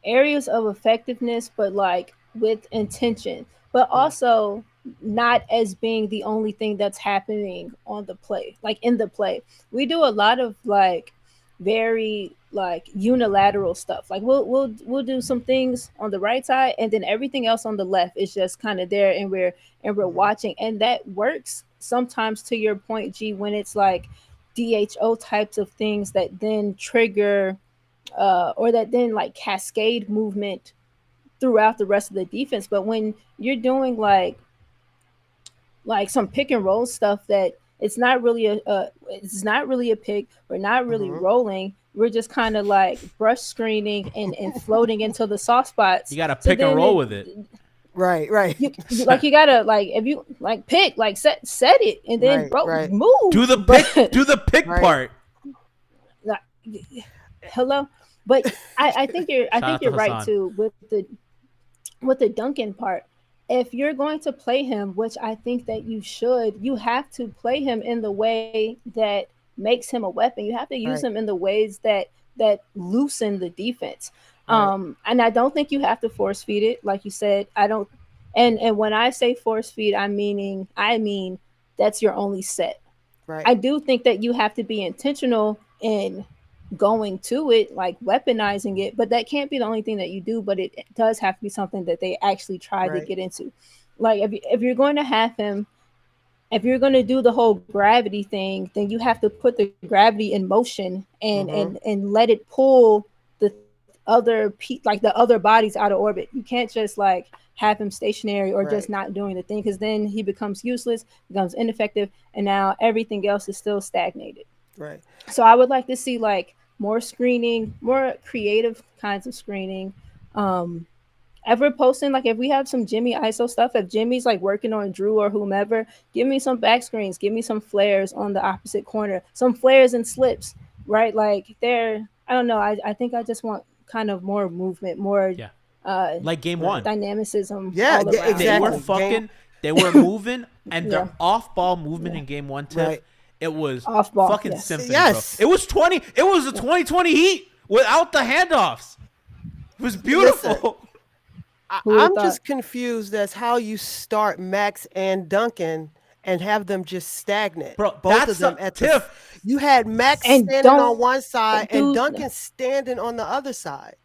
areas of effectiveness, but like with intention, but also not as being the only thing that's happening on the play, like in the play. We do a lot of like very like unilateral stuff. Like we'll do some things on the right side, and then everything else on the left is just kind of there, and we're watching, and that works sometimes to your point, G, when it's like DHO types of things that then trigger or that then like cascade movement throughout the rest of the defense. But when you're doing like some pick and roll stuff that it's not really a pick, we're not really rolling, we're just kind of like brush screening and floating into the soft spots. You got to pick and roll with it. Right. Like you gotta like if you like pick like set it and then move. Do the pick part. Like, hello, but I think you're right too with the Duncan part. If you're going to play him, which I think that you should, you have to play him in the way that makes him a weapon. You have to use him in the ways that loosen the defense. And I don't think you have to force feed it, like you said. I don't. And when I say force feed, I mean that's your only set. Right. I do think that you have to be intentional in going to it, like weaponizing it, but that can't be the only thing that you do. But it does have to be something that they actually try to get into. Like if you're going to have him, if you're going to do the whole gravity thing, then you have to put the gravity in motion and let it pull the other bodies out of orbit. You can't just like have him stationary or just not doing the thing, because then he becomes useless, becomes ineffective, and now everything else is still stagnated. Right. So I would like to see like more screening, more creative kinds of screening. Ever posting, like if we have some Jimmy ISO stuff, if Jimmy's like working on Drew or whomever, give me some back screens, give me some flares on the opposite corner, some flares and slips, right? Like I don't know. I think I just want kind of more movement, more like game one dynamicism. Yeah, exactly. They were moving, and their off-ball movement in game one, Tiff, it was off-ball, fucking symphony, bro. It was 2020 Heat without the handoffs. It was beautiful. I'm just confused as how you start Max and Duncan and have them just stagnant. Bro, both of them at Tiff. You had Max standing on one side and Duncan standing on the other side.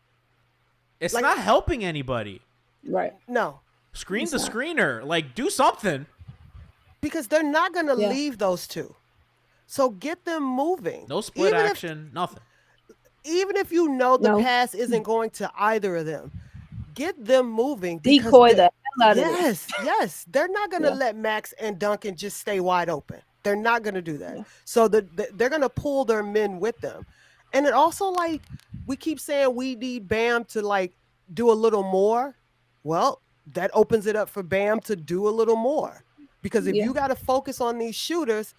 It's like, not helping anybody. Right. No. Screen the screener. Like, do something. Because they're not going to leave those two. So get them moving. No split action, nothing. Even if you know the pass isn't going to either of them, get them moving. Decoy the hell out of it. Yes. They're not going to let Max and Duncan just stay wide open. They're not going to do that. So they're going to pull their men with them. And it also, like, we keep saying we need Bam to, like, do a little more. Well, that opens it up for Bam to do a little more. Because if you got to focus on these shooters,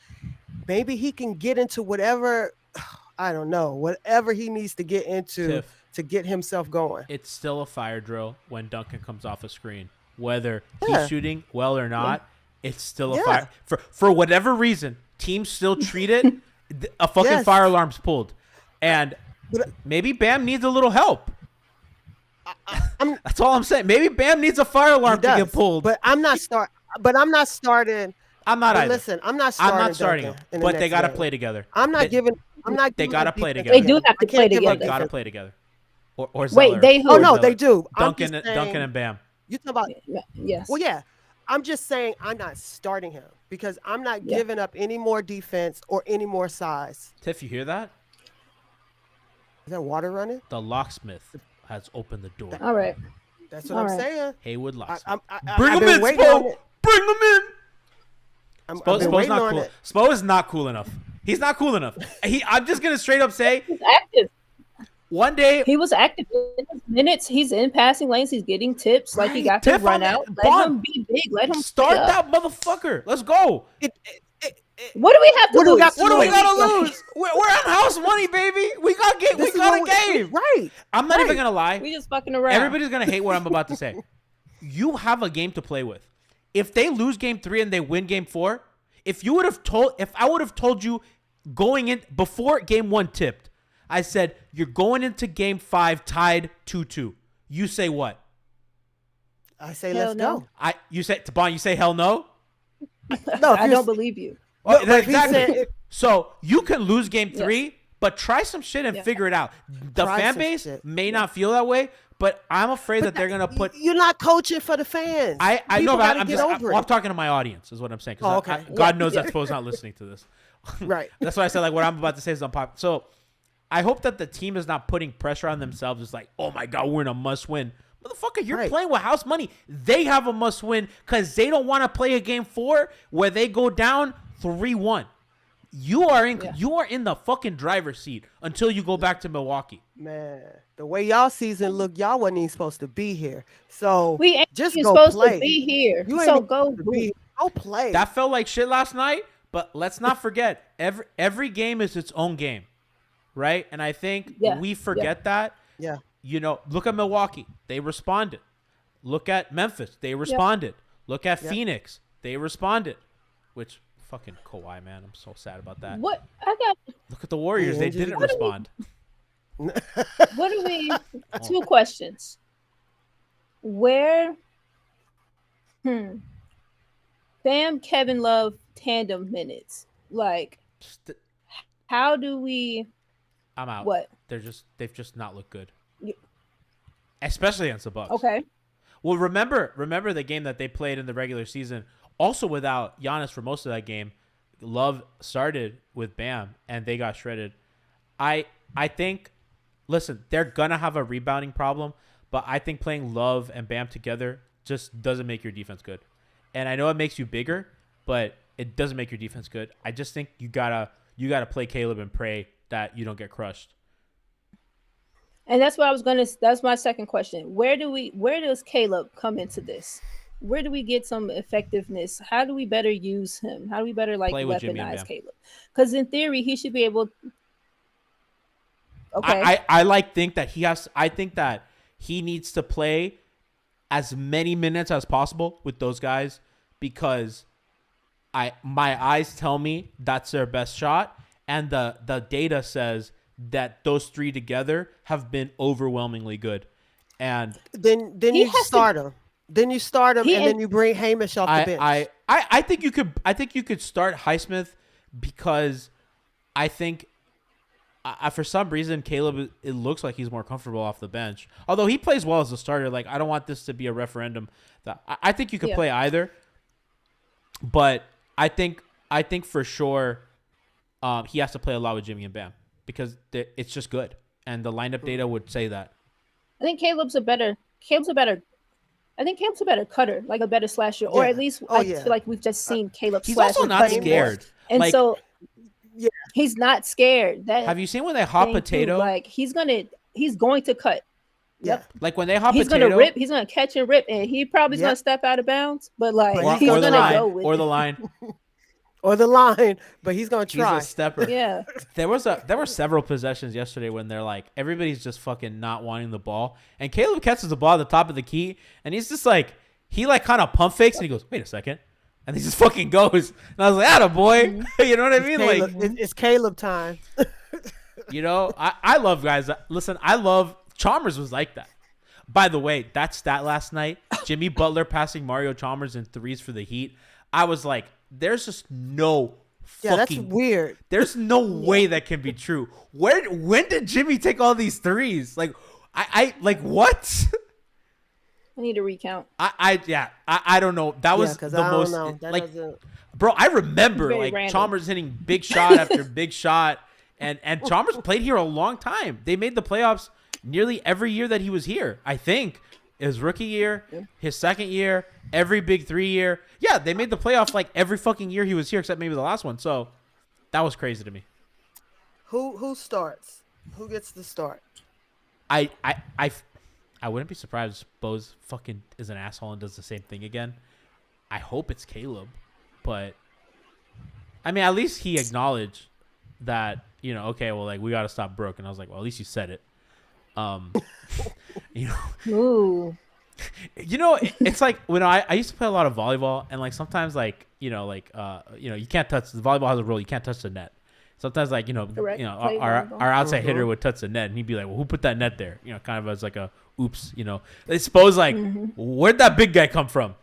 maybe he can get into whatever, I don't know, whatever he needs to get into to get himself going. It's still a fire drill when Duncan comes off a screen. Whether he's shooting well or not, it's still a fire. For whatever reason, teams still treat it, a fucking fire alarm's pulled. And maybe Bam needs a little help. That's all I'm saying. Maybe Bam needs a fire alarm to get pulled. But I'm not starting. I'm not either. Listen, I'm not starting him. But they got to play together. They got to play together. They do have to play together. They got to play together. Or wait, Zeller. they who? Oh no, they do. Duncan and Bam. You talk about yes. Well, yeah. I'm just saying I'm not starting him because I'm not giving up any more defense or any more size. Tiff, you hear that? Is that water running? The locksmith has opened the door. All right. That's what I'm saying. Haywood locksmith. Bring him in, Spo. Bring him in. Spo's not cool. Spo is not cool enough. He's not cool enough. I'm just gonna straight up say he's active. One day he was active in his minutes. He's in passing lanes. He's getting tips. Like he got to run out. Let him be big. Let him start that motherfucker. Let's go. What do we have to What do we lose? got to What do we lose? gotta lose? We're on house money, baby. We got This we is got a what we- game. right? I'm not even right. gonna lie. We just fucking around. Everybody's gonna hate what I'm about to say. You have a game to play with. If they lose game 3 and they win game 4, if I would have told you going in before game 1 tipped, I said you're going into game 5 tied 2-2. You say what? I say Hell let's no. go. You say Tabon, you say hell no? No, if I you don't s- believe you. No, Oh, but he exactly. said- So you can lose game 3, but try some shit and Yeah. figure it out. The Try fan some base shit. may not feel that way, but I'm afraid that they're gonna put. You're not coaching for the fans. I know, People but gotta I'm get just. over I'm it. talking to my audience, is what I'm saying. 'Cause Oh, okay. God Yeah. knows Yeah. that Spo's not listening to this. Right. That's why I said like what I'm about to say is unpopular. So I hope that the team is not putting pressure on themselves. It's like, oh my god, we're in a must win. Motherfucker, you're Right. playing with house money. They have a must win because they don't want to play a game 4 where they go down 3-1. You are in the fucking driver's seat until you go back to Milwaukee. Man, the way y'all season look, y'all wasn't even supposed to be here. So We ain't just even go supposed play. to be here. You ain't So even go supposed to be here. Go play. That felt like shit last night, but let's not forget every game is its own game, right? And I think Yeah. we forget that. yeah. You know, look at Milwaukee. They responded. Look at Memphis. They responded. Look at Phoenix. They responded. Which fucking Kawhi, man. I'm so sad about that. What I got? Look at the Warriors. Yeah, They just- didn't What do we- respond. What do we? Two questions. Where? Bam, Kevin Love tandem minutes. Like, Just- how do we? I'm out. What? They've just not looked good. Yeah. Especially against the Bucks. Okay. Well, remember the game that they played in the regular season. Also, without Giannis for most of that game, Love started with Bam, and they got shredded. I think, listen, they're gonna have a rebounding problem, but I think playing Love and Bam together just doesn't make your defense good. And I know it makes you bigger, but it doesn't make your defense good. I just think you gotta play Caleb and pray that you don't get crushed. And that's what I was gonna. That's my second question. Where does Caleb come into this? Where do we get some effectiveness? How do we better use him? How do we better like Play with Jimmy and weaponize Bam. Caleb? Because in theory, he should be able. Okay. I think that he needs to play as many minutes as possible with those guys because my eyes tell me that's their best shot, and the data says that those 3 together have been overwhelmingly good. And Then He you has to- start him. Then you start him, He and and- then you bring Hamish off the bench. I think you could start Highsmith because I think for some reason Caleb, it looks like he's more comfortable off the bench. Although he plays well as a starter, like I don't want this to be a referendum. That I think you could Yeah. play either, but I think for sure he has to play a lot with Jimmy and Bam because it's just good, and the lineup data would say that. I think Caleb's a better. I think Caleb's a better cutter, like a better slasher, or Yeah. at least Oh, I yeah. feel like we've just seen Caleb He's slash also with not cutting more. scared. And Like, so Yeah. he's not scared. That have you seen when they hop thing too, potato? like he's going to cut. Yeah. Like when they hop He's potato, gonna rip. He's gonna catch and rip, and he probably's Yep. gonna step out of bounds. But like But he's or the gonna line, go with or it. the line. Or the line, but he's gonna He's try. a stepper. Yeah, There were several possessions yesterday when they're like everybody's just fucking not wanting the ball, and Caleb catches the ball at the top of the key, and he's just like he like kind of pump fakes, and he goes, "Wait a second," and he just fucking goes, and I was like, "Atta boy," you know what I mean? Caleb, Like, it's Caleb time. you know, I love guys. Listen, I love Chalmers was like that. By the way, that stat last night, Jimmy Butler passing Mario Chalmers in threes for the Heat. I was like, there's just no Yeah, that's fucking weird. There's no way that can be true. When did Jimmy take all these threes? Like, I like what? I need to recount. I don't know. That was because the I most don't know. That like, doesn't. bro. I remember Very like random. Chalmers hitting big shot after big shot, and Chalmers played here a long time. They made the playoffs nearly every year that he was here. I think his rookie year, his second year, every big 3 year. Yeah, they made the playoff like every fucking year he was here, except maybe the last one. So that was crazy to me. Who starts? Who gets the start? I wouldn't be surprised if Bose fucking is an asshole and does the same thing again. I hope it's Caleb, but I mean, at least he acknowledged that, you know, okay, well, like, we got to stop Brooke. And I was like, well, at least you said it. You know, Ooh. you know, it's like when I used to play a lot of volleyball, and like sometimes like, you know, you can't touch the volleyball has a rule. You can't touch the net. Sometimes like, Correct. Play our volleyball. outside hitter would touch the net and he'd be like, well, who put that net there? You know, kind of as like a, oops, you know, I suppose like, where'd that big guy come from?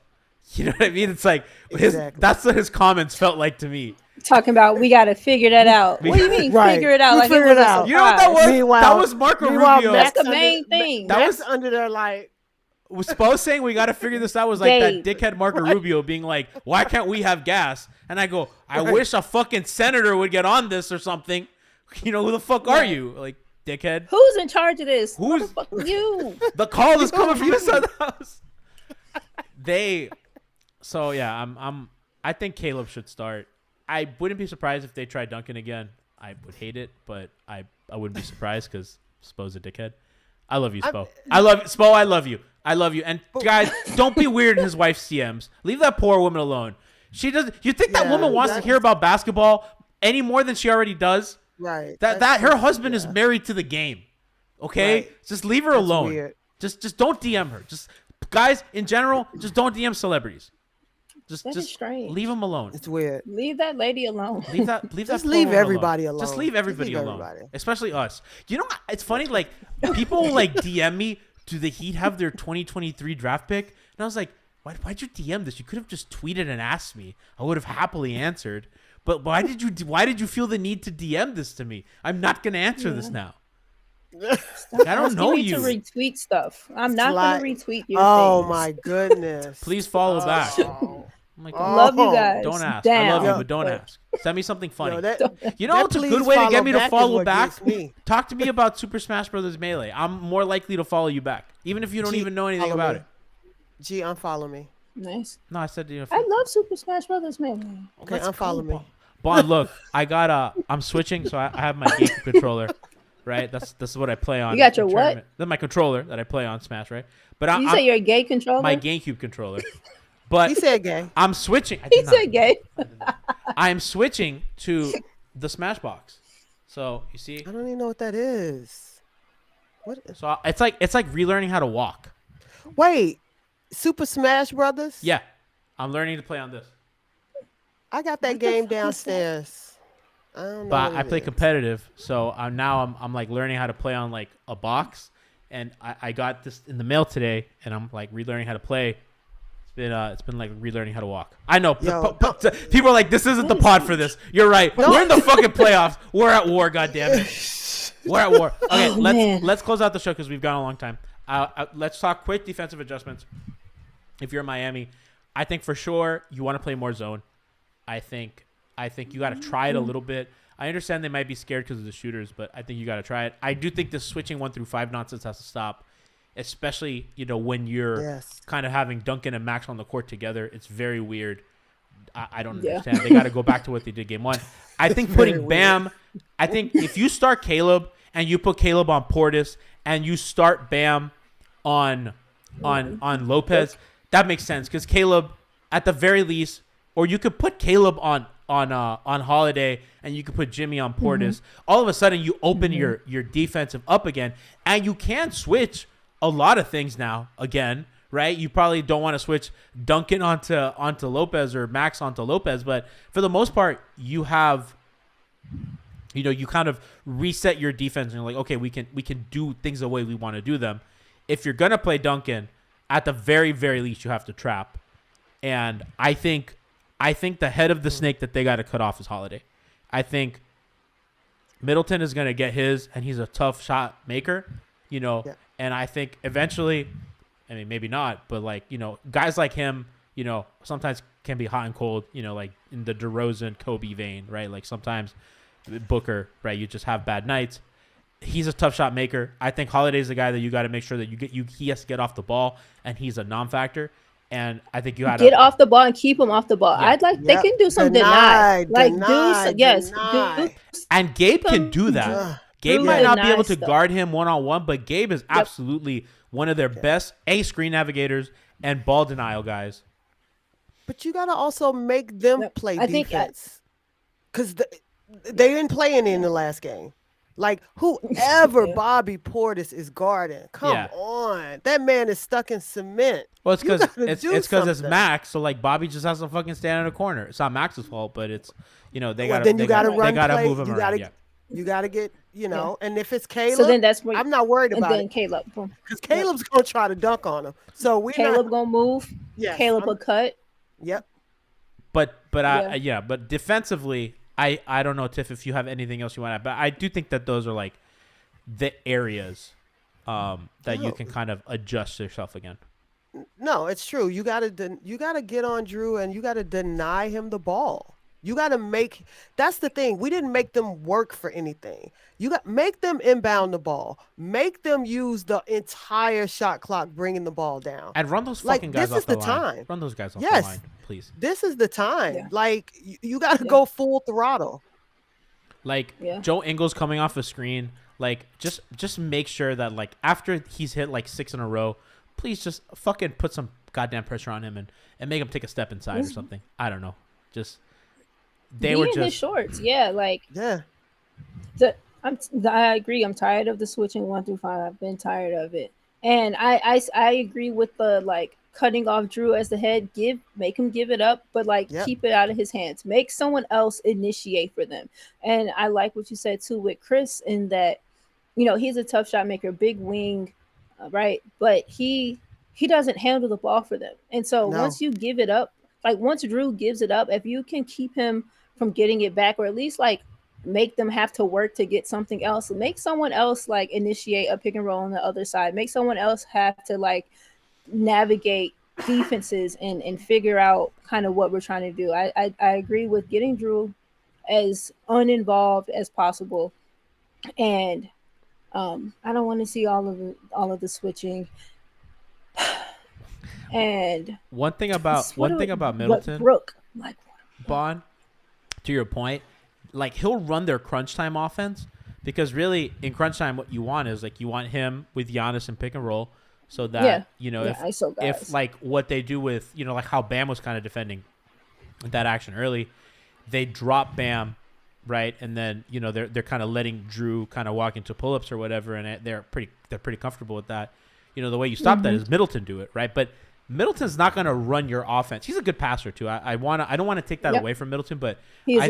You know what I mean? It's like that's what his comments felt like to me. Talking about we got to figure that out. What do you mean Right. figure it out? We Like figure it was it a out. You know what that surprise. was? Meanwhile- That was Marco meanwhile, Rubio. That's the main thing. That was under there like. Was Spo saying we got to figure this out was like that Gabe. dickhead Marco Rubio being like, why can't we have gas? And I go, I wish a fucking senator would get on this or something. You know, who the fuck are you? Like, dickhead. Who's in charge of this? Who's- Motherfucker, you? The call is coming from inside the house. So yeah, I think Caleb should start. I wouldn't be surprised if they try Duncan again. I would hate it, but I wouldn't be surprised because Spo's a dickhead. I love you, Spo. I love you, Spo. I love you. I love you. And guys, don't be weird in his wife's CMs. Leave that poor woman alone. She does. You think that woman wants to hear about basketball any more than she already does? Right. That her husband is married to the game. Okay, Right. just leave her alone. weird. Just don't DM her. Just guys in general, just don't DM celebrities. That is strange. Leave them alone. It's weird. Leave that lady alone. Leave that. Just poor leave woman everybody alone. Just leave everybody Just leave alone, everybody. especially us. You know, it's funny. Like people will, like DM me. Do the Heat have their 2023 draft pick? And I was like, why'd you DM this? You could have just tweeted and asked me. I would have happily answered. But why did you feel the need to DM this to me? I'm not gonna answer this now. I don't know you. you. Need to retweet stuff. I'm not like- going to retweet your Oh things. my goodness. Please follow back. Oh. I'm like, Love you guys. don't ask. Down. I love you, Yo, but don't ask. Send me something funny. Yo, that, You know that what's a please good way to get follow me to back is follow what back? gets me. Talk to me about Super Smash Bros. Melee. I'm more likely to follow you back, even if you don't Gee, even know anything follow about me. it. Gee, unfollow me. Nice. No, I said, you know. I love Super Smash Brothers, man. Okay, unfollow me. Bon, look, I'm switching, so I have my GameCube controller, right? This is what I play on. You got your in what? tournament. That's my controller that I play on Smash, right? But You say you're a gay controller? my GameCube controller. But He said gay. I'm switching. I He did not. said gay. I'm switching to the Smash Box. So you see, I don't even know what that is. What? so it's like relearning how to walk. Wait, Super Smash Brothers? Yeah, I'm learning to play on this. I got that game downstairs. I don't know. But what I it play is. competitive, so I'm like learning how to play on like a box, and I got this in the mail today, and I'm like relearning how to play. It's been like relearning how to walk. I know Yo, people are like, this isn't the pod for this. You're right. We're in the fucking playoffs. We're at war. Goddamn it. We're at war. Okay, man. let's close out the show because we've gone a long time. Let's talk quick defensive adjustments. If you're Miami, I think for sure you want to play more zone. I think you got to try it a little bit. I understand they might be scared because of the shooters, but I think you got to try it. I do think this switching 1 through 5 nonsense has to stop, especially when you're Yes. kind of having Duncan and Max on the court together. It's very weird. I don't Yeah. understand. They got to go back to what they did game 1. I think putting Bam. I think if you start Caleb and you put Caleb on Portis and you start Bam on Lopez, that makes sense because Caleb, at the very least, or you could put Caleb on Holiday and you could put Jimmy on Portis. All of a sudden, you open your defensive up again, and you can switch a lot of things now again, right? You probably don't want to switch Duncan onto Lopez or Max onto Lopez, but for the most part, you have. You kind of reset your defense and you're like, okay, we can do things the way we want to do them. If you're gonna play Duncan, at the very, very least, you have to trap. And I think the head of the snake that they got to cut off is Holiday. I think Middleton is gonna get his, and he's a tough shot maker, Yeah. And I think eventually, I mean, maybe not, but like, guys like him, sometimes can be hot and cold, like in the DeRozan, Kobe vein, right? Like sometimes Booker, right? You just have bad nights. He's a tough shot maker. I think Holiday's the guy that you got to make sure that he has to get off the ball, and he's a non-factor. And I think you got to Get off the ball and keep him off the ball. Yeah. I'd like they Yep. can do some Deny, deny. deny, deny. And Gabe can do that. Ugh. Gabe do might not be deny able to stuff. guard him one-on-one, but Gabe is absolutely one of their best screen navigators and ball denial guys. But you gotta also make them Yep. play I think defense. because they didn't play any in the last game. Like whoever Yeah. Bobby Portis is guarding, come Yeah. on, that man is stuck in cement. Well, it's You because gotta it's do it's something. Max. So like Bobby just has to fucking stand in a corner. It's not Max's fault, but it's they Well, gotta then you gotta they run gotta play. move him around. Yeah. You gotta get and if it's Caleb, So then that's where, I'm not worried and about then it Caleb, boom. because Caleb's gonna try to dunk on him. So we're Caleb not. gonna move. Yes, Caleb will cut. Yep. But Yeah. but defensively, I don't know, Tiff, if you have anything else you want to add, but I do think that those are like the areas that you No. can kind of adjust yourself again. No, it's true. You gotta get on Drew and you gotta deny him the ball. You gotta make. That's the thing. We didn't make them work for anything. Make them inbound the ball. Make them use the entire shot clock, bringing the ball down. And run those Like, fucking guys this off is the the line. time. Run those guys off the Yes. line, please. This is the time. Yeah. Like you gotta Yeah. go full throttle. Like Yeah. Joe Ingles coming off the screen, like just make sure that like after he's hit like 6 in a row, please just fucking put some goddamn pressure on him and make him take a step inside or something. I don't know. Just they Be were in his just shorts. Yeah, like Yeah. I agree. I'm tired of the switching 1 through 5. I've been tired of it, and I agree with the like cutting off Drew as the head. Make him give it up, but like Yep. keep it out of his hands. Make someone else initiate for them. And I like what you said too with Chris in that, he's a tough shot maker, big wing, right? But he doesn't handle the ball for them. And so No. once you give it up, like once Drew gives it up, if you can keep him from getting it back, or at least like make them have to work to get something else, make someone else like initiate a pick and roll on the other side, make someone else have to like navigate defenses and figure out kind of what we're trying to do. I agree with getting Drew as uninvolved as possible, and I don't want to see all of the switching. And one thing about Middleton, Brooke, like, Bond, to your point, like he'll run their crunch time offense because really in crunch time what you want is like you want him with Giannis and pick and roll so that ISO guys. if like what they do with like how Bam was kind of defending that action early, they drop Bam, right, and then they're kind of letting Drew kind of walk into pull-ups or whatever, and they're pretty comfortable with that. The way you stop that is Middleton do it, right? But Middleton's not going to run your offense. He's a good passer too. I don't want to take that Yep. away from Middleton, but he's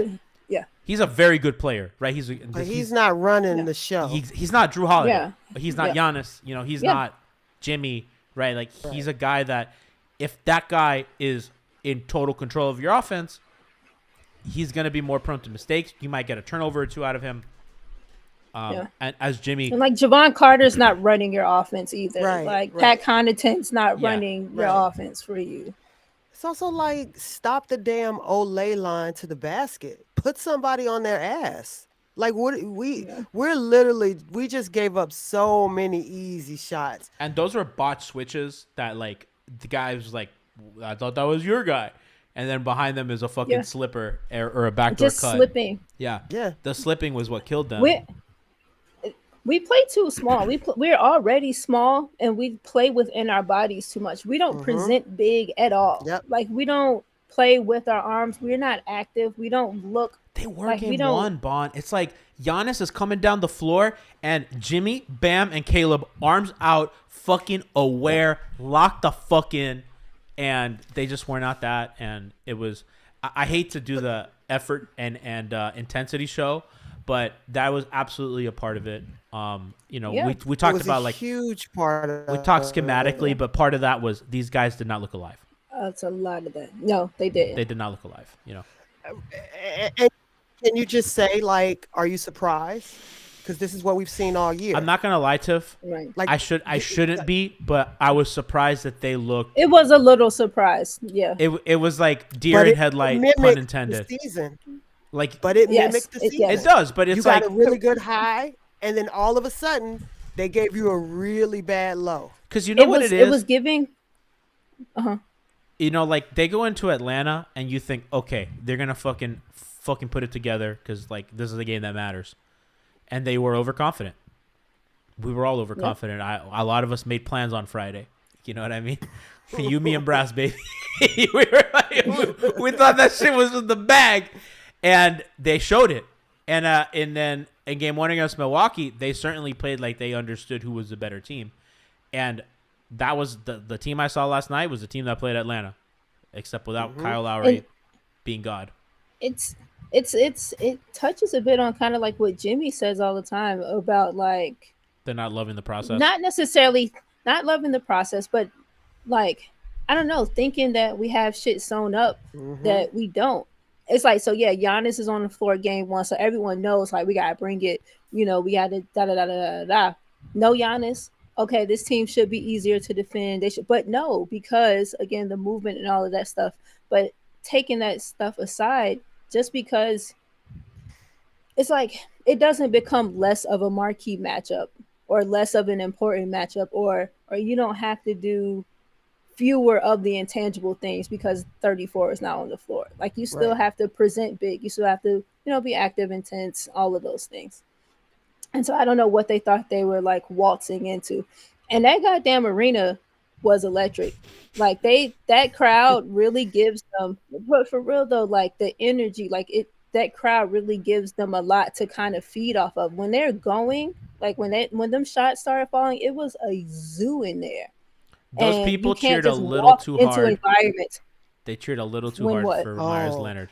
he's a very good player, right? But he's not running the show. he's not Drew Holiday. Yeah. He's not Yeah. Giannis. He's Yeah. not Jimmy, right? Like he's a guy that if that guy is in total control of your offense, he's going to be more prone to mistakes. You might get a turnover or two out of him. And as Jimmy, and like Javon Carter's not running your offense either. Right, Like right. Pat Connaughton's not Yeah. running your Right. offense for you. It's also like stop the damn Olay line to the basket. Put somebody on their ass. Like we're literally we just gave up so many easy shots. and those were botched switches that like the guy was like, I thought that was your guy. And then behind them is a fucking Yeah. slipper or a backdoor Just cut. slipping. Yeah. Yeah. The slipping was what killed them. We play too small. We're already small, and we play within our bodies too much. We don't present big at all. Yep. Like we don't play with our arms. We're not active. We don't look. They were Like, we game don't- one, Bond. It's like Giannis is coming down the floor and Jimmy, Bam, and Caleb arms out, fucking aware, locked the fuck in, and they just were not that. And it was, I hate to do the effort and intensity show, but that was absolutely a part of it. Yeah. We It talked was about a like huge part of we talked schematically, but part of that was these guys did not look alive. That's a lot of that. No, they didn't. They did not look alive. And can you just say like, are you surprised? Because this is what we've seen all year. I'm not gonna lie, Tiff. Right. Like I shouldn't be, but I was surprised that they looked. It was a little surprise. Yeah. It was like deer in headlight, mimicked pun the intended. season. Like But it Yes, mimicked the it season. does. it does, but it's You got like a really good high, and then all of a sudden they gave you a really bad low. because you know what it is. It was giving. Like they go into Atlanta and you think, okay, they're gonna fucking put it together because like this is a game that matters, and they were overconfident. We were all overconfident. A lot of us made plans on Friday. You know what I mean? You, me, and Brass, baby. We thought that shit was in the bag, And they showed it. And then in game 1 against Milwaukee, they certainly played like they understood who was the better team. And that was the team I saw last night was the team that played Atlanta, except without Kyle Lowry being God. It touches a bit on kind of like what Jimmy says all the time about like They're not loving the process. not necessarily not loving the process, but like I don't know, thinking that we have shit sewn up that we don't. It's like, so yeah, Giannis is on the floor game 1, so everyone knows like we gotta bring it. You know, we gotta da da da da da. No Giannis. Okay, this team should be easier to defend. They should, but no, because again, the movement and all of that stuff. But taking that stuff aside, just because it's like it doesn't become less of a marquee matchup or less of an important matchup, or you don't have to do fewer of the intangible things because 34 is not on the floor. Like you still have to present big. You still have to, be active, intense, all of those things. And so I don't know what they thought they were like waltzing into. And that goddamn arena was electric. Like that crowd really gives them, but for real though, like the energy, that crowd really gives them a lot to kind of feed off of. When they're going, like when them shots started falling, it was a zoo in there. Those And people you can't cheered a just little walk too into hard. environments. They cheered a little too When hard what? for Myers Oh. Leonard.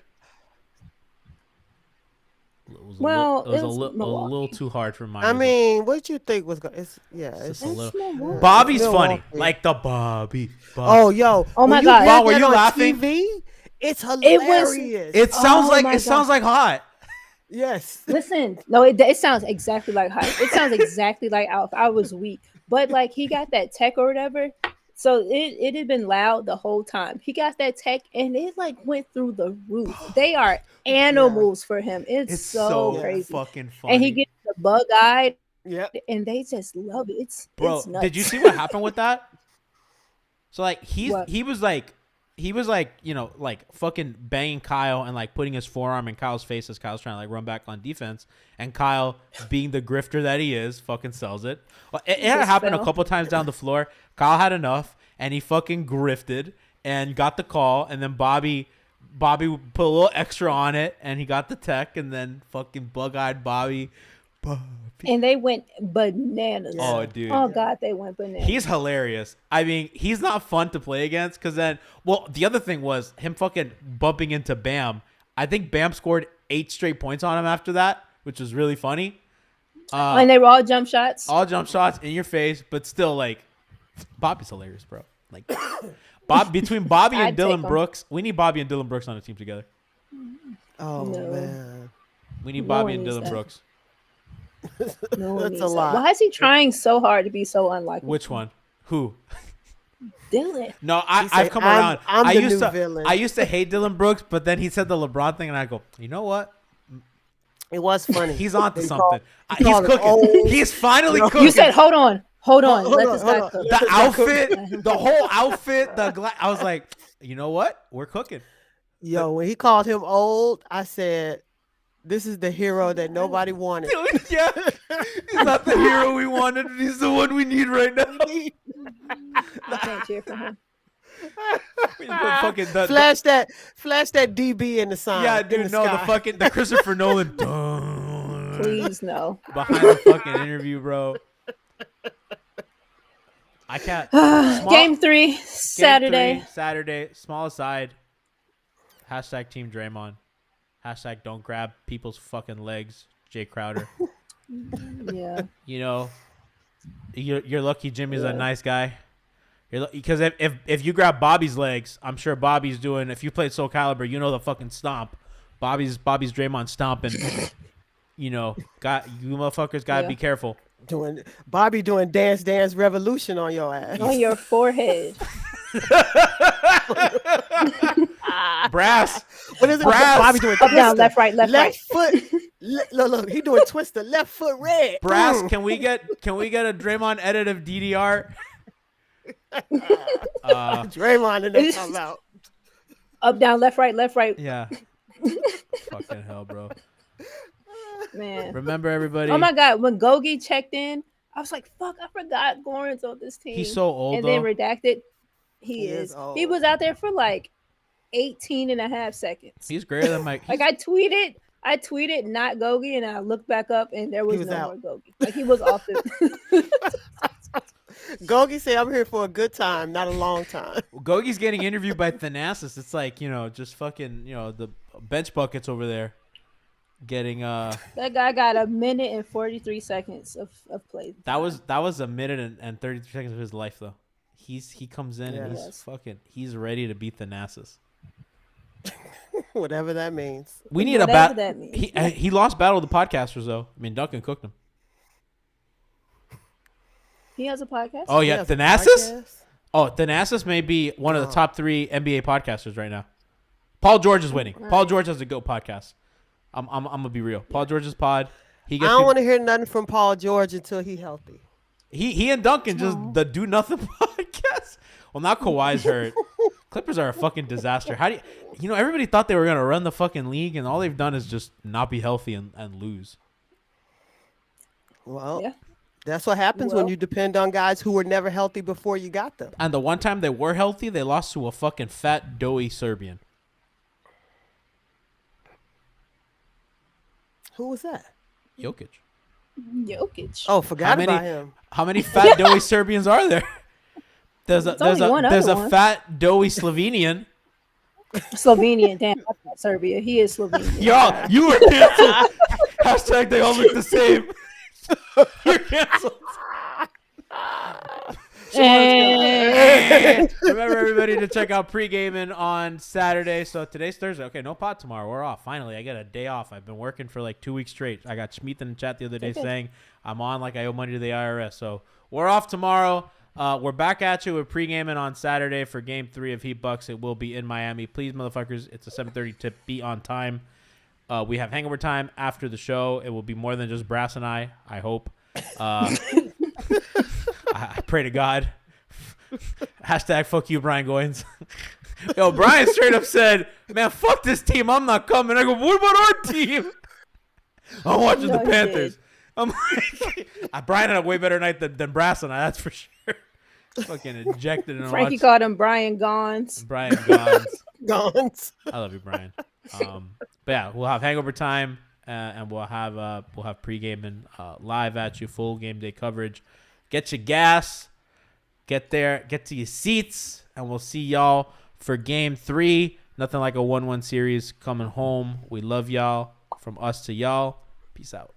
It was Well, a it was little Milwaukee. too hard for Myers. I mean, what you think was going? It's It's just a little. Milwaukee. Bobby's Milwaukee. funny, like the Bobby. Oh, yo! Oh my when God. You Wow, hear were that you on laughing? TV, it's hilarious. It sounds Oh like my sounds like hot. Yes. Listen, no, it sounds exactly like hot. It sounds exactly like Alf. I was weak, but like he got that tech or whatever. So it had been loud the whole time. He got that tech and it like went through the roof. They are animals for him. It's so crazy. fucking funny. And he gets the bug eyed Yep. and they just love it. It's Bro, nuts. did you see what happened with that? So like What? he was like like fucking banging Kyle and like putting his forearm in Kyle's face as Kyle's trying to like run back on defense, and Kyle, being the grifter that he is, fucking sells it. It had Just happened a fell. couple times down the floor. Kyle had enough and he fucking grifted and got the call, and then Bobby put a little extra on it and he got the tech, and then fucking bug-eyed Bobby. And they went bananas. Oh, dude. Oh God, they went bananas. He's hilarious. I mean, he's not fun to play against because then, well, the other thing was him fucking bumping into Bam. I think Bam scored 8 straight points on him after that, which was really funny. And they were all jump shots. All jump shots in your face, but still, like, Bobby's hilarious, bro. Like, between Bobby and I'd take Dylan 'em. Brooks, we need Bobby and Dylan Brooks on a team together. Oh No. man. We need No Bobby one and needs Dylan that. Brooks. No one That's needs a that. lot. Why is he trying so hard to be so unlikable? Which one? Who? Dylan. No, He I've said, come "I'm- around. I'm I the used new to villain." I used to hate Dylan Brooks, but then he said the LeBron thing, and I go, you know what? It was funny. He's on to He something. he He's called him cooking. old. He's finally You know, cooking. You said, hold on. Hold Let on, this hold guy on. cook. the outfit, the whole outfit, I was like, you know what? We're cooking. Yo, when he called him old, I said, "This is the hero that nobody wanted." Yeah, he's not the hero we wanted. He's the one we need right now. I can't cheer for him. We put fucking flash that DB in the sign. yeah, in dude. the No, the sky. fucking the Christopher Nolan dun, Please, no. behind the fucking interview, bro. I can't. Small- Game 3, Game Saturday. 3, Saturday. Small aside. Hashtag Team Draymond. Hashtag don't grab people's fucking legs. Jay Crowder. Yeah. You know, you're lucky Jimmy's a nice guy. Because if you grab Bobby's legs, I'm sure Bobby's doing. If you played Soul Calibur, you know the fucking stomp. Bobby's Draymond stomping. You know, you motherfuckers gotta Yeah. be careful. Bobby doing dance revolution on your ass. On your forehead. Brass. What is it? Brass. Bobby doing Up, down, twister. left, right, left, right. foot. Look, he doing twister. Left foot red. Brass. Can we get a Draymond edit of DDR? Draymond and them talking about. Up, down, left, right, left, right. Yeah. Fucking hell, bro. Man. Remember, everybody. Oh my God. When Gogi checked in, I was like, fuck, I forgot Goran's on this team. He's so old, And though. then redacted. He He is is. old. He was out there for like 18 and a half seconds. He's greater than Mike. Like I tweeted not Gogi, and I looked back up and there was was no out. more Gogi. Like he was off the Gogi said, "I'm here for a good time, not a long time." Gogi's getting interviewed by Thanasis. It's like, just fucking, the bench buckets over there getting That guy got a minute and 43 seconds of play. that was a minute and 33 seconds of his life though. He comes in and Yes. he's ready to beat Thanasis. Whatever that means. We need a Whatever battle. that means. He lost battle of the podcasters though. I mean, Duncan cooked him. He has a podcast. Oh yeah, Yes, Thanasis. podcast. Oh, Thanasis may be one of the top 3 NBA podcasters right now. Paul George is winning. Paul George has a GOAT podcast. I'm gonna be real. Paul George's pod. He I gets don't want to hear nothing from Paul George until he's healthy. he and Duncan just the do nothing podcast. Well, now Kawhi's hurt. Clippers are a fucking disaster. How do you everybody thought they were gonna run the fucking league, and all they've done is just not be healthy and lose. Well, Yeah. that's what happens when you depend on guys who were never healthy before you got them. And the one time they were healthy, they lost to a fucking fat, doughy Serbian. Who was that? Jokic. Jokic. Oh, forgot How many- about him. How many fat, doughy Serbians are there? There's a only one there's other a one. fat, doughy Slovenian. Slovenian. Damn, that's not Serbia. He is Slovenian. Y'all, you were canceled. Hashtag they all look the same. You're canceled. Remember, everybody, to check out pre-gaming on Saturday. So today's Thursday. Okay, no pot tomorrow. We're off. Finally, I get a day off. I've been working for like 2 weeks straight. I got Schmeeth in the chat the other day saying I'm on like I owe money to the IRS. So we're off tomorrow. We're back at you with pre-gaming on Saturday for Game 3 of Heat Bucks. It will be in Miami. Please, motherfuckers, it's a 7:30 tip. Be on time. We have hangover time after the show. It will be more than just Brass and I hope. I pray to God. Hashtag fuck you, Brian Goins. Yo, Brian straight up said, man, fuck this team. I'm not coming. I go, what about our team? I'm watching No, the he Panthers. I'm like, Brian had a way better night than Brass and I, that's for sure. Fucking ejected and Frankie watched called him Brian Gons. Brian Gons. Gons. I love you, Brian. But yeah, we'll have hangover time, and we'll have pre-gaming live at you, full game day coverage. Get your gas, get there, get to your seats, and we'll see y'all for Game 3. Nothing like a 1-1 series coming home. We love y'all. From us to y'all. Peace out.